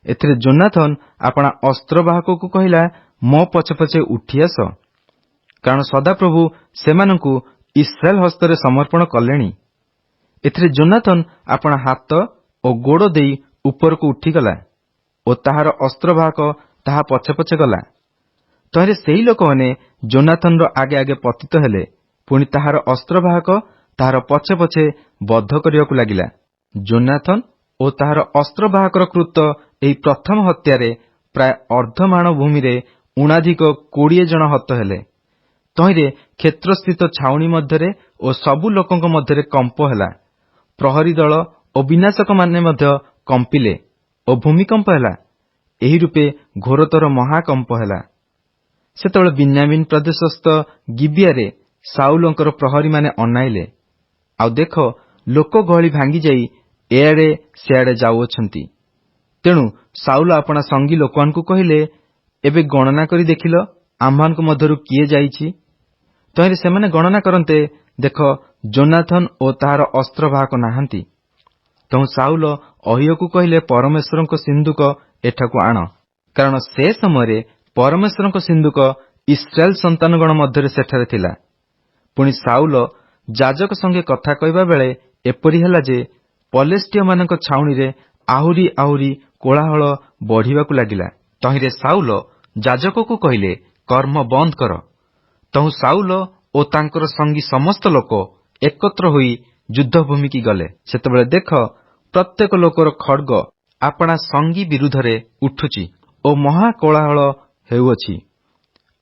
A: ଏଥିରେ ଯୋନାଥନ ଆପଣା ଅସ୍ତ୍ରବାହକକୁ କହିଲା, ମୋ ପଛେ ପଛେ ଉଠି ଆସ, କାରଣ ସଦାପ୍ରଭୁ ସେମାନଙ୍କୁ ଇସ୍ରାଏଲ ହସ୍ତରେ ସମର୍ପଣ କଲେଣି। ଏଥିରେ ଯୋନାଥନ ଆପଣା ହାତ ଓ ଗୋଡ଼ ଦେଇ ଉପରକୁ ଉଠିଗଲା ଓ ତାହାର ଅସ୍ତ୍ରବାହକ ତାହା ପଛେ ପଛେ ଗଲା। ତହିଁରେ ସେହି ଲୋକମାନେ ଯୋନାଥନର ଆଗେ ଆଗେ ପତିତ ହେଲେ। ପୁଣି ତାହାର ଅସ୍ତ୍ରବାହକ ତାହାର ପଛେ ପଛେ ବଦ୍ଧ କରିବାକୁ ଲାଗିଲା। ଯୋନାଥନ ଓ ତାହାର ଅସ୍ତ୍ରବାହକର କୃତ ଏହି ପ୍ରଥମ ହତ୍ୟାରେ ପ୍ରାୟ ଅର୍ଦ୍ଧମାଣ ଭୂମିରେ ଉଣାଧିକ 20 ଜଣ ହତ ହେଲେ। ତହିଁରେ କ୍ଷେତ୍ରସ୍ଥିତ ଛାଉଣି ମଧ୍ୟରେ ଓ ସବୁ ଲୋକଙ୍କ ମଧ୍ୟରେ କମ୍ପ ହେଲା। ପ୍ରହରୀ ଦଳ ଓ ବିନାଶକମାନେ ମଧ୍ୟ କମ୍ପିଲେ ଓ ଭୂମିକମ୍ପ ହେଲା। ଏହି ରୂପେ ଘୋରତର ମହାକମ୍ପ ହେଲା। ସେତେବେଳେ ବିନ୍ୟାମିନ ପ୍ରଦେଶସ୍ଥ ଗିବିଆରେ ସାଉଲଙ୍କର ପ୍ରହରୀମାନେ ଅନାଇଲେ, ଆଉ ଦେଖ, ଲୋକ ଗହଳି ଭାଙ୍ଗିଯାଇ ଏଆଡ଼େ ସେଆଡ଼େ ଯାଉଅଛନ୍ତି। ତେଣୁ ସାଉଲ ଆପଣା ସଙ୍ଗୀ ଲୋକମାନଙ୍କୁ କହିଲେ, ଏବେ ଗଣନା କରି ଦେଖିଲ, ଆମ୍ଭମାନଙ୍କ ମଧ୍ୟରୁ କିଏ ଯାଇଛି। ତହିଁରେ ସେମାନେ ଗଣନା କରନ୍ତେ, ଦେଖ, ଯୋନାଥନ ଓ ତାହାର ଅସ୍ତ୍ରବାହକ ନାହାନ୍ତି। ତେଣୁ ସାଉଲ ଅହିୟକୁ କହିଲେ, ପରମେଶ୍ୱରଙ୍କ ସିନ୍ଦୁକ ଏଠାକୁ ଆଣ। କାରଣ ସେ ସମୟରେ ପରମେଶ୍ୱରଙ୍କ ସିନ୍ଦୁକ ଇସ୍ରାଏଲ ସନ୍ତାନଗଣ ମଧ୍ୟରେ ସେଠାରେ ଥିଲା। ପୁଣି ସାଉଲ ଯାଜକ ସଙ୍ଗେ କଥା କହିବା ବେଳେ ଏପରି ହେଲା ଯେ, ପଲେଷ୍ଟିୟମାନଙ୍କ ଛାଉଣିରେ ଆହୁରି ଆହୁରି କୋଳାହଳ ବଢ଼ିବାକୁ ଲାଗିଲା। ତହିଁରେ ସାଉଲ ଯାଜକକୁ କହିଲେ, କର୍ମ ବନ୍ଦ କର। ତହୁଁ ସାଉଲ ଓ ତାଙ୍କର ସଙ୍ଗୀ ସମସ୍ତ ଲୋକ ଏକତ୍ର ହୋଇ ଯୁଦ୍ଧଭୂମିକି ଗଲେ। ସେତେବେଳେ ଦେଖ, ପ୍ରତ୍ୟେକ ଲୋକର ଖଡ୍ଗ ଆପଣା ସଙ୍ଗୀ ବିରୁଦ୍ଧରେ ଉଠୁଛି ଓ ମହାକୋଳାହଳ ହେଉଅଛି।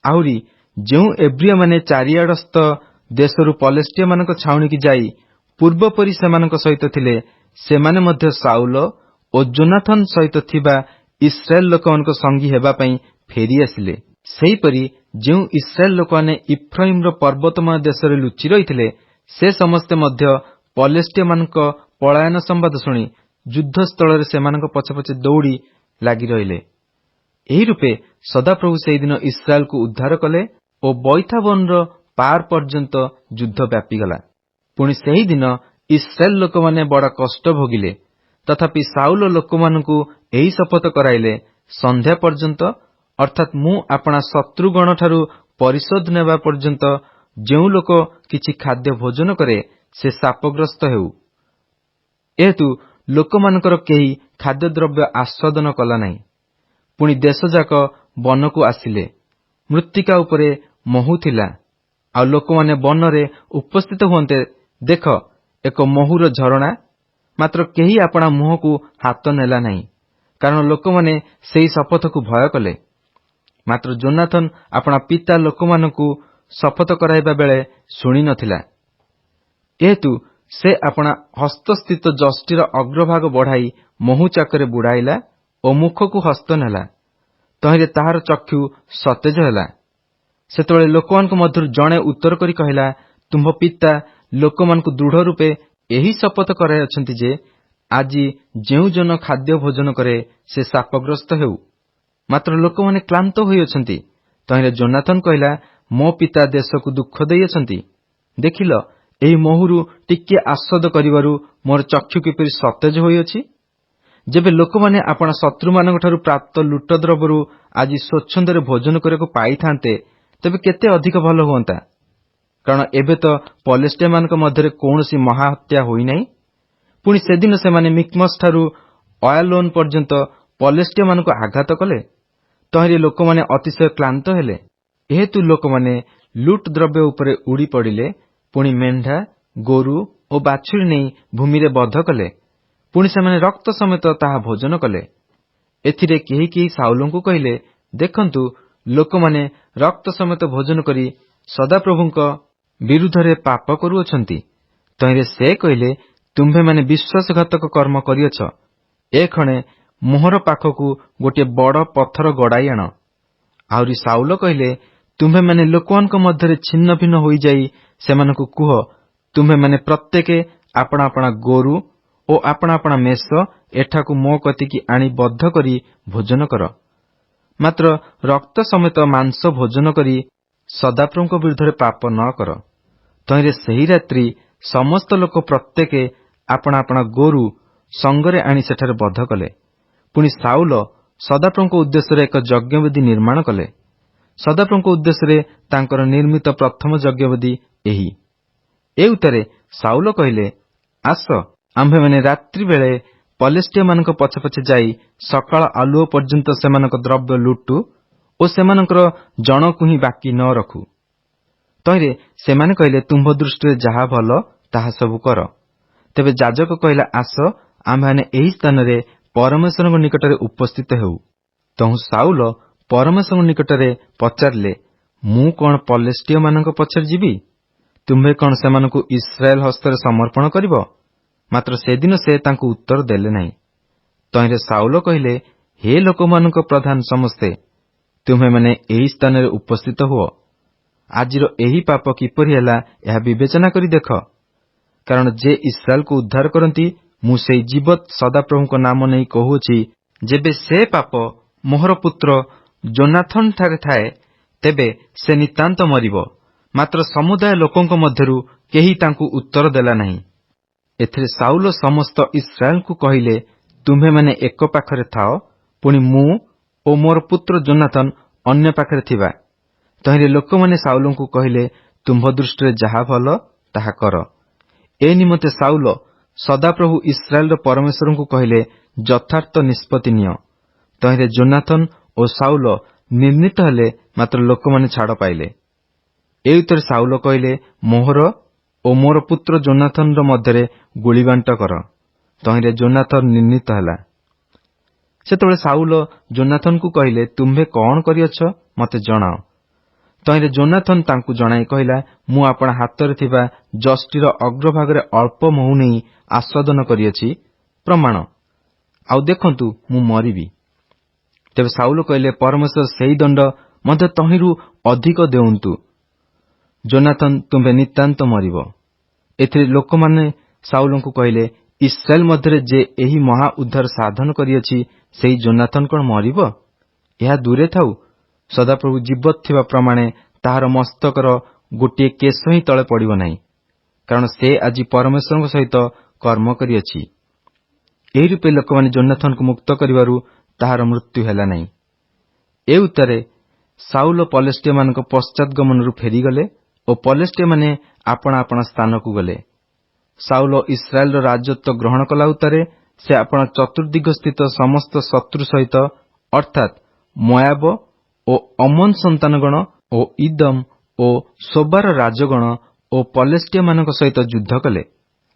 A: ଆହୁରି ଯେଉଁ ଏବ୍ରିୟମାନେ ଚାରିଆଡ଼ସ୍ଥ ଦେଶରୁ ପଲେଷ୍ଟିୟମାନଙ୍କ ଛାଉଣିକି ଯାଇ ପୂର୍ବପରି ସେମାନଙ୍କ ସହିତ ଥିଲେ, ସେମାନେ ମଧ୍ୟ ସାଉଲ ଓ ଯୋନାଥନ ସହିତ ଥିବା ଇସ୍ରାଏଲ ଲୋକମାନଙ୍କ ସଙ୍ଗୀ ହେବା ପାଇଁ ଫେରି ଆସିଲେ। ସେହିପରି ଯେଉଁ ଇସ୍ରାଏଲ ଲୋକମାନେ ଇଫ୍ରାଇମର ପର୍ବତମୟ ଦେଶରେ ଲୁଚି ରହିଥିଲେ, ସେ ସମସ୍ତେ ମଧ୍ୟ ପଲେଷ୍ଟିୟମାନଙ୍କ ପଳାୟନ ସମ୍ବାଦ ଶୁଣି ଯୁଦ୍ଧସ୍ଥଳରେ ସେମାନଙ୍କ ପଛେ ପଛେ ଦୌଡ଼ି ଲାଗି ରହିଲେ। ଏହି ରୂପେ ସଦାପ୍ରଭୁ ସେହିଦିନ ଇସ୍ରାଏଲକୁ ଉଦ୍ଧାର କଲେ ଓ ବୈଥାବନର ପାର ପର୍ଯ୍ୟନ୍ତ ଯୁଦ୍ଧ ବ୍ୟାପିଗଲା। ପୁଣି ସେହିଦିନ ଇସ୍ରାଏଲ ଲୋକମାନେ ବଡ଼ କଷ୍ଟ ଭୋଗିଲେ। ତଥାପି ସାଉଲ ଲୋକମାନଙ୍କୁ ଏହି ଶପଥ କରାଇଲେ, ସନ୍ଧ୍ୟା ପର୍ଯ୍ୟନ୍ତ, ଅର୍ଥାତ୍ ମୁଁ ଆପଣା ଶତ୍ରୁଗଣଠାରୁ ପରିଶୋଧ ନେବା ପର୍ଯ୍ୟନ୍ତ ଯେଉଁ ଲୋକ କିଛି ଖାଦ୍ୟ ଭୋଜନ କରେ, ସେ ଶାପଗ୍ରସ୍ତ ହେଉ। ଏହେତୁ ଲୋକମାନଙ୍କର କେହି ଖାଦ୍ୟଦ୍ରବ୍ୟ ଆସ୍ୱାଦନ କଲା ନାହିଁ। ପୁଣି ଦେଶଯାକ ବନକୁ ଆସିଲେ। ମୃତ୍ତିକା ଉପରେ ମହୁ ଥିଲା। ଆଉ ଲୋକମାନେ ବନରେ ଉପସ୍ଥିତ ହୁଅନ୍ତେ, ଦେଖ ଏକ ମହୁର ଝରଣା, ମାତ୍ର କେହି ଆପଣା ମୁହଁକୁ ହାତ ନେଲା ନାହିଁ, କାରଣ ଲୋକମାନେ ସେହି ଶପଥକୁ ଭୟ କଲେ। ମାତ୍ର ଯୋନାଥନ ଆପଣା ପିତା ଲୋକମାନଙ୍କୁ ଶପଥ କରାଇବା ବେଳେ ଶୁଣି ନଥିଲା। ଯେହେତୁ ସେ ଆପଣା ହସ୍ତସ୍ଥିତ ଯଷ୍ଟିର ଅଗ୍ରଭାଗ ବଢ଼ାଇ ମହୁ ଚାକରେ ବୁଡ଼ାଇଲା ଓ ମୁଖକୁ ହସ୍ତ ନେଲା, ତହିଁରେ ତାହାର ଚକ୍ଷୁ ସତେଜ ହେଲା। ସେତେବେଳେ ଲୋକମାନଙ୍କ ମଧ୍ୟରୁ ଜଣେ ଉତ୍ତର କରି କହିଲା, ତୁମ୍ଭ ପିତା ଲୋକମାନଙ୍କୁ ଦୃଢ଼ ରୂପେ ଏହି ଶପଥ କରାଇଅଛନ୍ତି ଯେ ଆଜି ଯେଉଁ ଜନ ଖାଦ୍ୟ ଭୋଜନ କରେ ସେ ଶାପଗ୍ରସ୍ତ ହେଉ। ମାତ୍ର ଲୋକମାନେ କ୍ଳାନ୍ତ ହୋଇଅଛନ୍ତି। ତହିଁରେ ଯୋନାଥନ କହିଲା, ମୋ ପିତା ଦେଶକୁ ଦୁଃଖ ଦେଇଅଛନ୍ତି। ଦେଖିଲ, ଏହି ମହୁରୁ ଟିକିଏ ଆସ୍ୱାଦ କରିବାରୁ ମୋର ଚକ୍ଷୁ କିପରି ସତେଜ ହୋଇଅଛି। ଯେବେ ଲୋକମାନେ ଆପଣା ଶତ୍ରୁମାନଙ୍କଠାରୁ ପ୍ରାପ୍ତ ଲୁଟଦ୍ରବ୍ୟରୁ ଆଜି ସ୍ୱଚ୍ଛନ୍ଦରେ ଭୋଜନ କରିବାକୁ ପାଇଥାନ୍ତେ, ତେବେ କେତେ ଅଧିକ ଭଲ ହୁଅନ୍ତା। କାରଣ ଏବେ ତ ପଲେଷ୍ଟିଆମାନଙ୍କ ମଧ୍ୟରେ କୌଣସି ମହାହତ୍ୟା ହୋଇନାହିଁ। ପୁଣି ସେଦିନ ସେମାନେ ମିକ୍ମସଠାରୁ ଅୟାଲୋନ ପର୍ଯ୍ୟନ୍ତ ପଲେଷ୍ଟିଆମାନଙ୍କୁ ଆଘାତ କଲେ। ତହିଁରେ ଲୋକମାନେ ଅତିଶୟ କ୍ଳାନ୍ତ ହେଲେ। ଏହେତୁ ଲୋକମାନେ ଲୁଟ ଦ୍ରବ୍ୟ ଉପରେ ଉଡ଼ି ପଡ଼ିଲେ। ପୁଣି ମେଣ୍ଢା, ଗୋରୁ ଓ ବାଛୁରୀ ନେଇ ଭୂମିରେ ବଧ କଲେ। ପୁଣି ସେମାନେ ରକ୍ତ ସମେତ ତାହା ଭୋଜନ କଲେ। ଏଥିରେ କେହି କେହି ସାଉଲଙ୍କୁ କହିଲେ, ଦେଖନ୍ତୁ, ଲୋକମାନେ ରକ୍ତ ସମେତ ଭୋଜନ କରି ସଦାପ୍ରଭୁଙ୍କ ବିରୁଦ୍ଧରେ ପାପ କରୁଅଛନ୍ତି। ତହିଁରେ ସେ କହିଲେ, ତୁମ୍ଭେମାନେ ବିଶ୍ୱାସଘାତକ କର୍ମ କରିଅଛ। ଏକ୍ଷଣେ ମୋହର ପାଖକୁ ଗୋଟିଏ ବଡ଼ ପଥର ଗଡ଼ାଇ ଆଣ। ଆହୁରି ସାଉଲ କହିଲେ, ତୁମ୍ଭେମାନେ ଲୋକମାନଙ୍କ ମଧ୍ୟରେ ଛିନ୍ନ ଭିନ୍ନ ହୋଇଯାଇ ସେମାନଙ୍କୁ କୁହ, ତୁମ୍ଭେମାନେ ପ୍ରତ୍ୟେକେ ଆପଣା ଆପଣା ଗୋରୁ ଓ ଆପଣା ଆପଣା ମେଷ ଏଠାକୁ ମୋ କତିକି ଆଣି ବଦ୍ଧ କରି ଭୋଜନ କର। ମାତ୍ର ରକ୍ତ ସମେତ ମାଂସ ଭୋଜନ କରି ସଦାପ୍ରଭୁଙ୍କ ବିରୁଦ୍ଧରେ ପାପ ନ କର। ତହିଁରେ ସେହି ରାତ୍ରି ସମସ୍ତ ଲୋକ ପ୍ରତ୍ୟେକେ ଆପଣା ଆପଣା ଗୋରୁ ସଙ୍ଗରେ ଆଣି ସେଠାରେ ବଦ୍ଧ କଲେ। ପୁଣି ସାଉଲ ସଦାପ୍ରଭୁଙ୍କ ଉଦ୍ଦେଶ୍ୟରେ ଏକ ଯଜ୍ଞବେଦୀ ନିର୍ମାଣ କଲେ। ସଦାପ୍ରଭୁଙ୍କ ଉଦ୍ଦେଶ୍ୟରେ ତାଙ୍କର ନିର୍ମିତ ପ୍ରଥମ ଯଜ୍ଞବେଦୀ ଏହି। ଏ ଉତ୍ତାରେ ସାଉଲ କହିଲେ, ଆସ, ଆମ୍ଭେମାନେ ରାତ୍ରି ବେଳେ ପଲେଷ୍ଟିଆମାନଙ୍କ ପଛେ ପଛେ ଯାଇ ସକାଳ ଆଲୁଅ ପର୍ଯ୍ୟନ୍ତ ସେମାନଙ୍କ ଦ୍ରବ୍ୟ ଲୁଟୁ ଓ ସେମାନଙ୍କର ଜଣକୁ ହିଁ ବାକି ନ ରଖୁ। ତହିଁରେ ସେମାନେ କହିଲେ, ତୁମ୍ଭ ଦୃଷ୍ଟିରେ ଯାହା ଭଲ ତାହା ସବୁ କର। ତେବେ ଯାଜକ କହିଲା, ଆସ, ଆମ୍ଭେମାନେ ଏହି ସ୍ଥାନରେ ପରମେଶ୍ୱରଙ୍କ ନିକଟରେ ଉପସ୍ଥିତ ହେଉ। ତହୁଁ ସାଉଲ ପରମେଶ୍ୱରଙ୍କ ନିକଟରେ ପଚାରିଲେ, ମୁଁ କଣ ପଲେଷ୍ଟିୟମାନଙ୍କ ପଛରେ ଯିବି? ତୁମ୍ଭେ କଣ ସେମାନଙ୍କୁ ଇସ୍ରାଏଲ ହସ୍ତରେ ସମର୍ପଣ କରିବ? ମାତ୍ର ସେଦିନ ସେ ତାଙ୍କୁ ଉତ୍ତର ଦେଲେ ନାହିଁ। ତହିଁରେ ସାଉଲ କହିଲେ, ହେ ଲୋକମାନଙ୍କ ପ୍ରଧାନ ସମସ୍ତେ, ତୁମ୍ଭେମାନେ ଏହି ସ୍ଥାନରେ ଉପସ୍ଥିତ ହୁଅ। ଆଜିର ଏହି ପାପ କିପରି ହେଲା ଏହା ବିବେଚନା କରି ଦେଖ। କାରଣ ଯେ ଇସ୍ରାଏଲକୁ ଉଦ୍ଧାର କରନ୍ତି, ମୁଁ ସେହି ଜୀବତ ସଦାପ୍ରଭୁଙ୍କ ନାମ ନେଇ କହୁଅଛି, ଯେବେ ସେ ପାପ ମୋହର ପୁତ୍ର ଯୋନାଥନଠାରେ ଥାଏ, ତେବେ ସେ ନିତାନ୍ତ ମରିବ। ମାତ୍ର ସମୁଦାୟ ଲୋକଙ୍କ ମଧ୍ୟରୁ କେହି ତାଙ୍କୁ ଉତ୍ତର ଦେଲା ନାହିଁ। ଏଥିରେ ସାଉଲ ସମସ୍ତ ଇସ୍ରାଏଲଙ୍କୁ କହିଲେ, ତୁମ୍ଭେମାନେ ଏକ ପାଖରେ ଥାଅ, ପୁଣି ମୁଁ ଓ ମୋର ପୁତ୍ର ଯୋନାଥନ ଅନ୍ୟ ପାଖରେ ଥିବା। ତହିଁରେ ଲୋକମାନେ ସାଉଲଙ୍କୁ କହିଲେ, ତୁମ୍ଭ ଦୃଷ୍ଟିରେ ଯାହା ଭଲ ତାହା କର। ଏ ନିମନ୍ତେ ସାଉଲ ସଦାପ୍ରଭୁ ଇସ୍ରାଏଲର ପରମେଶ୍ୱରଙ୍କୁ କହିଲେ, ଯଥାର୍ଥ ନିଷ୍ପତ୍ତି ନିଅ। ତହିଁରେ ଯୋନାଥନ ଓ ସାଉଲ ନିର୍ଣ୍ଣିତ ହେଲେ, ମାତ୍ର ଲୋକମାନେ ଛାଡ଼ ପାଇଲେ। ଏ ଉତ୍ତରେ ସାଉଲ କହିଲେ, ମୋହର ଓ ମୋର ପୁତ୍ର ଯୋନାଥନର ମଧ୍ୟରେ ଗୁଳିବାଣ୍ଟ କର। ତହିଁରେ ଯୋନାଥନ ନିର୍ଣ୍ଣିତ ହେଲା। ସେତେବେଳେ ସାଉଲ ଯୋନାଥନକୁ କହିଲେ, ତୁମ୍ଭେ କଣ କରିଅଛ ମୋତେ ଜଣାଅ। ତହିଁରେ ଯୋନାଥନ ତାଙ୍କୁ ଜଣାଇ କହିଲା, ମୁଁ ଆପଣା ହାତରେ ଥିବା ଯଷ୍ଟିର ଅଗ୍ରଭାଗରେ ଅଳ୍ପ ମହୁ ନେଇ ଆସ୍ୱାଦନ କରିଅଛି, ପ୍ରମାଣ। ଆଉ ଦେଖନ୍ତୁ, ମୁଁ ମରିବି। ତେବେ ସାଉଲ କହିଲେ, ପରମେଶ୍ୱର ସେହି ଦଣ୍ଡ ମଧ୍ୟ ତହିଁରୁ ଅଧିକ ଦେଉନ୍ତୁ। ଯୋନାଥନ, ତୁମ୍ଭେ ନିତାନ୍ତ ମରିବ। ଏଥିରେ ଲୋକମାନେ ସାଉଲଙ୍କୁ କହିଲେ, ଇସ୍ରାଏଲ ମଧ୍ୟରେ ଯେ ଏହି ମହା ଉଦ୍ଧାର ସାଧନ କରିଅଛି, ସେହି ଯୋନାଥନ କଣ ମରିବ? ଏହା ଦୂରେ ଥାଉ। ସଦାପ୍ରଭୁ ଜୀବତ ଥିବା ପ୍ରମାଣେ ତାହାର ମସ୍ତକର ଗୋଟିଏ କେଶ ହିଁ ତଳେ ପଡ଼ିବ ନାହିଁ, କାରଣ ସେ ଆଜି ପରମେଶ୍ୱରଙ୍କ ସହିତ କର୍ମ କରିଅଛି। ଏହି ରୂପେ ଲୋକମାନେ ଯୋନାଥନକୁ ମୁକ୍ତ କରିବାରୁ ତାହାର ମୃତ୍ୟୁ ହେଲା ନାହିଁ। ଏ ଉତ୍ତାରେ ସାଉଲ ପଲେଷ୍ଟିଆମାନଙ୍କ ପଶ୍ଚାତଗମନରୁ ଫେରିଗଲେ ଓ ପଲେଷ୍ଟିଆମାନେ ଆପଣା ଆପଣା ସ୍ଥାନକୁ ଗଲେ। ସାଉଲ ଇସ୍ରାଏଲର ରାଜତ୍ୱ ଗ୍ରହଣ କଲା ଉତ୍ତାରେ ସେ ଆପଣ ଚତୁର୍ଦିଗ ସ୍ଥିତ ସମସ୍ତ ଶତ୍ରୁ ସହିତ ଅର୍ଥାତ୍ ମୋୟାବ ଓ ଅମନ ସନ୍ତାନଗଣ ଓ ଇଦମ ଓ ସୋବାର ରାଜଗଣ ଓ ପଲେଷ୍ଟିୟମାନଙ୍କ ସହିତ ଯୁଦ୍ଧ କଲେ।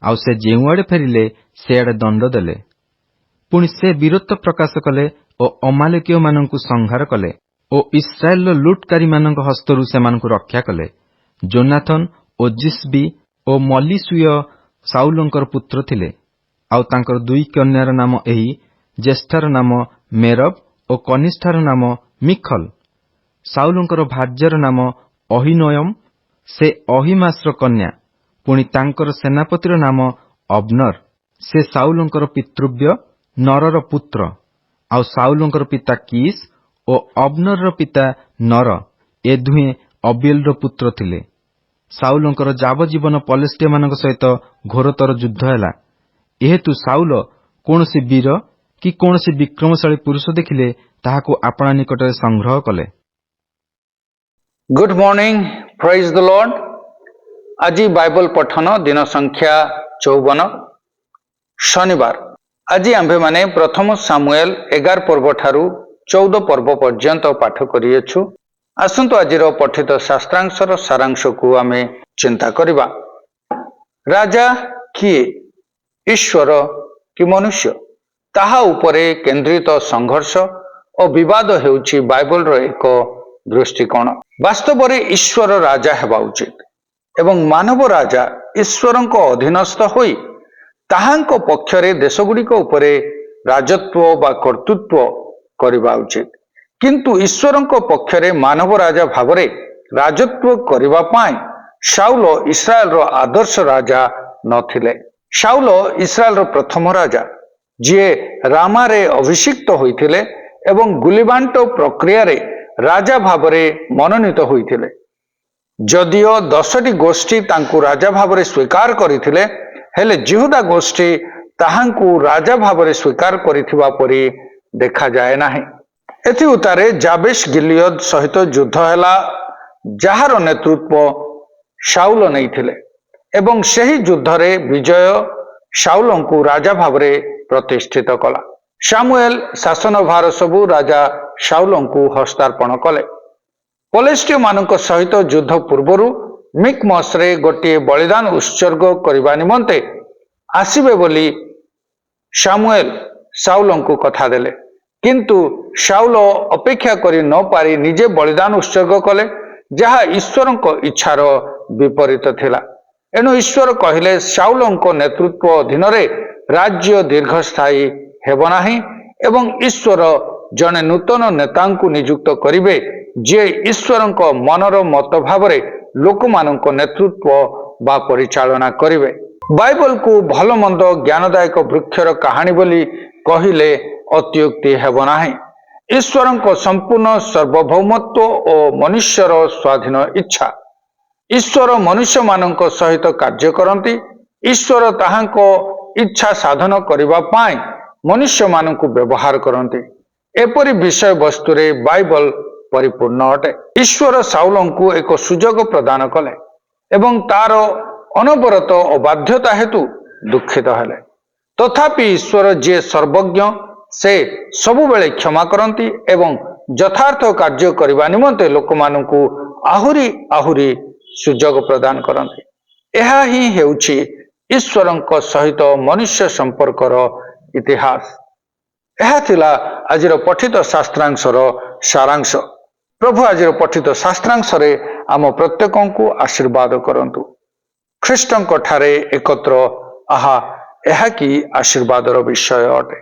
A: ଆଉ ସେ ଯେଉଁଆଡ଼େ ଫେରିଲେ ସେଆଡ଼େ ଦଣ୍ଡ ଦେଲେ। ପୁଣି ସେ ବୀରତ୍ୱ ପ୍ରକାଶ କଲେ ଓ ଅମାଲେକୀୟମାନଙ୍କୁ ସଂହାର କଲେ ଓ ଇସ୍ରାଏଲର ଲୁଟକାରୀମାନଙ୍କ ହସ୍ତରୁ ସେମାନଙ୍କୁ ରକ୍ଷା କଲେ। ଯୋନାଥନ ଓ ଜିସ୍ବି ଓ ମଲିସୁୟ ସାଉଲଙ୍କର ପୁତ୍ର ଥିଲେ। ଆଉ ତାଙ୍କର ଦୁଇ କନ୍ୟାର ନାମ ଏହି, ଜ୍ୟେଷ୍ଠାର ନାମ ମେରବ ଓ କନିଷ୍ଠାର ନାମ ମିଖଲ। ସାଉଲଙ୍କର ଭାର୍ଯ୍ୟାର ନାମ ଅହିନୋୟମ, ସେ ଅହିମାସର କନ୍ୟା। ପୁଣି ତାଙ୍କର ସେନାପତିର ନାମ ଅବନର, ସେ ସାଉଲଙ୍କର ପିତୃବ୍ୟ ନରର ପୁତ୍ର। ଆଉ ସାଉଲଙ୍କର ପିତା କିସ୍ ଓ ଅବନରର ପିତା ନର, ଏ ଦୁହେଁ ଅବିଏଲର ପୁତ୍ର ଥିଲେ। ସାଉଲଙ୍କର ଯାବଜୀବନ ପଲେଷ୍ଟିୟମାନଙ୍କ ସହିତ ଘୋରତର ଯୁଦ୍ଧ ହେଲା। ଏହେତୁ ସାଉଲ କୌଣସି ବୀର କି କୌଣସି ବିକ୍ରମଶାଳୀ ପୁରୁଷ ଦେଖିଲେ ତାହାକୁ ଆପଣା ନିକଟରେ ସଂଗ୍ରହ କଲେ।
B: ଗୁଡ୍ ମର୍ଣ୍ଣିଂ, ପ୍ରେଜ୍ ଦ ଲର୍ଡ। ଆଜି ବାଇବଲ ପଠନ ଦିନ ସଂଖ୍ୟା 54, ଶନିବାର। ଆଜି ଆମ୍ଭେମାନେ ପ୍ରଥମ ସାମୁଏଲ 11 ପର୍ବ ଠାରୁ 14 ପର୍ବ ପର୍ଯ୍ୟନ୍ତ ପାଠ କରିଅଛୁ। ଆସନ୍ତୁ ଆଜିର ପଠିତ ଶାସ୍ତ୍ରାଂଶର ସାରାଂଶକୁ ଆମେ ଚିନ୍ତା କରିବା। ରାଜା କିଏ, ଈଶ୍ୱର କି ମନୁଷ୍ୟ? ତାହା ଉପରେ କେନ୍ଦ୍ରିତ ସଂଘର୍ଷ ଓ ବିବାଦ ହେଉଛି ବାଇବଲର ଏକ ଦୃଷ୍ଟିକୋଣ। ବାସ୍ତବରେ ଈଶ୍ୱର ରାଜା ହେବା ଉଚିତ ଏବଂ ମାନବ ରାଜା ଈଶ୍ୱରଙ୍କ ଅଧୀନସ୍ଥ ହୋଇ ତାହାଙ୍କ ପକ୍ଷରେ ଦେଶଗୁଡ଼ିକ ଉପରେ ରାଜତ୍ୱ ବା କର୍ତ୍ତୃତ୍ୱ କରିବା ଉଚିତ। କିନ୍ତୁ ଈଶ୍ୱରଙ୍କ ପକ୍ଷରେ ମାନବ ରାଜା ଭାବରେ ରାଜତ୍ୱ କରିବା ପାଇଁ ସାଉଲ ଇସ୍ରାଏଲର ଆଦର୍ଶ ରାଜା ନଥିଲେ। ସାଉଲ ଇସ୍ରାଏଲର ପ୍ରଥମ ରାଜା, ଯିଏ ରାମାରେ ଅଭିଷିକ୍ତ ହୋଇଥିଲେ ଏବଂ ଗୁଲିବାଣ୍ଟ ପ୍ରକ୍ରିୟାରେ ରାଜା ଭାବରେ ମନୋନୀତ ହୋଇଥିଲେ। ଯଦିଓ 10ଟି ଗୋଷ୍ଠୀ ତାଙ୍କୁ ରାଜା ଭାବରେ ସ୍ୱୀକାର କରିଥିଲେ, ହେଲେ ଜିହୁଦା ଗୋଷ୍ଠୀ ତାହାଙ୍କୁ ରାଜା ଭାବରେ ସ୍ୱୀକାର କରିଥିବା ପରି ଦେଖାଯାଏ ନାହିଁ। ଏଥି ଉତ୍ତାରେ ଜାବେଶ ଗିଲିୟଦ ସହିତ ଯୁଦ୍ଧ ହେଲା, ଯାହାର ନେତୃତ୍ୱ ସାଉଲ ନେଇଥିଲେ ଏବଂ ସେହି ଯୁଦ୍ଧରେ ବିଜୟ ସାଉଲଙ୍କୁ ରାଜା ଭାବରେ ପ୍ରତିଷ୍ଠିତ କଲା। ସାମୁଏଲ ଶାସନଭାର ସବୁ ରାଜା ସାଉଲଙ୍କୁ ହସ୍ତାର୍ପଣ କଲେ। ପଲେଷ୍ଟିୟମାନଙ୍କ ସହିତ ଯୁଦ୍ଧ ପୂର୍ବରୁ ମିକ୍ମସରେ ଗୋଟିଏ ବଳିଦାନ ଉତ୍ସର୍ଗ କରିବା ନିମନ୍ତେ ଆସିବେ ବୋଲି ସାମୁଏଲ ସାଉଲଙ୍କୁ କଥା ଦେଲେ। କିନ୍ତୁ ସାଉଲ ଅପେକ୍ଷା କରି ନ ପାରି ନିଜେ ବଳିଦାନ ଉତ୍ସର୍ଗ କଲେ, ଯାହା ଈଶ୍ୱରଙ୍କ ଇଚ୍ଛାର ବିପରୀତ ଥିଲା। ଏଣୁ ଈଶ୍ୱର କହିଲେ, ସାଉଲଙ୍କ ନେତୃତ୍ୱ ଅଧୀନରେ ରାଜ୍ୟ ଦୀର୍ଘସ୍ଥାୟୀ ହେବ ନାହିଁ ଏବଂ ଈଶ୍ୱର ଜଣେ ନୂତନ ନେତାଙ୍କୁ ନିଯୁକ୍ତ କରିବେ, ଯିଏ ଈଶ୍ୱରଙ୍କ ମନର ମତ ଭାବରେ ଲୋକମାନଙ୍କ ନେତୃତ୍ୱ ବା ପରିଚାଳନା କରିବେ। ବାଇବଲକୁ ଭଲ ମନ୍ଦ ଜ୍ଞାନଦାୟକ ବୃକ୍ଷର କାହାଣୀ ବୋଲି କହିଲେ ଅତ୍ୟୁକ୍ତି ହେବ ନାହିଁ। ଈଶ୍ୱରଙ୍କ ସମ୍ପୂର୍ଣ୍ଣ ସାର୍ବଭୌମତ୍ୱ ଓ ମନୁଷ୍ୟର ସ୍ୱାଧୀନ ଇଚ୍ଛା। ଈଶ୍ୱର ମନୁଷ୍ୟମାନଙ୍କ ସହିତ କାର୍ଯ୍ୟ କରନ୍ତି। ଈଶ୍ୱର ତାହାଙ୍କ ଇଚ୍ଛା ସାଧନ କରିବା ପାଇଁ ମନୁଷ୍ୟମାନଙ୍କୁ ବ୍ୟବହାର କରନ୍ତି। ଏପରି ବିଷୟବସ୍ତୁରେ ବାଇବଲ ପରିପୂର୍ଣ୍ଣ ଅଟେ। ଈଶ୍ୱର ସାଉଲଙ୍କୁ ଏକ ସୁଯୋଗ ପ୍ରଦାନ କଲେ ଏବଂ ତାର ଅନବରତ ଅବାଧ୍ୟତା ହେତୁ ଦୁଃଖିତ ହେଲେ। ତଥାପି ଈଶ୍ୱର ଯିଏ ସର୍ବଜ୍ଞ, ସେ ସବୁବେଳେ କ୍ଷମା କରନ୍ତି ଏବଂ ଯଥାର୍ଥ କାର୍ଯ୍ୟ କରିବା ନିମନ୍ତେ ଲୋକମାନଙ୍କୁ ଆହୁରି ଆହୁରି ସୁଯୋଗ ପ୍ରଦାନ କରନ୍ତି। ଏହା ହିଁ ହେଉଛି ଈଶ୍ୱରଙ୍କ ସହିତ ମନୁଷ୍ୟ ସମ୍ପର୍କର ଇତିହାସ। ଏହା ଥିଲା ଆଜିର ପଠିତ ଶାସ୍ତ୍ରାଂଶର ସାରାଂଶ। ପ୍ରଭୁ ଆଜିର ପଠିତ ଶାସ୍ତ୍ରାଂଶରେ ଆମ ପ୍ରତ୍ୟେକଙ୍କୁ ଆଶୀର୍ବାଦ କରନ୍ତୁ। ଖ୍ରୀଷ୍ଟଙ୍କ ଠାରେ ଏକତ୍ର, ଏହା କି ଆଶୀର୍ବାଦର ବିଷୟ ଅଟେ।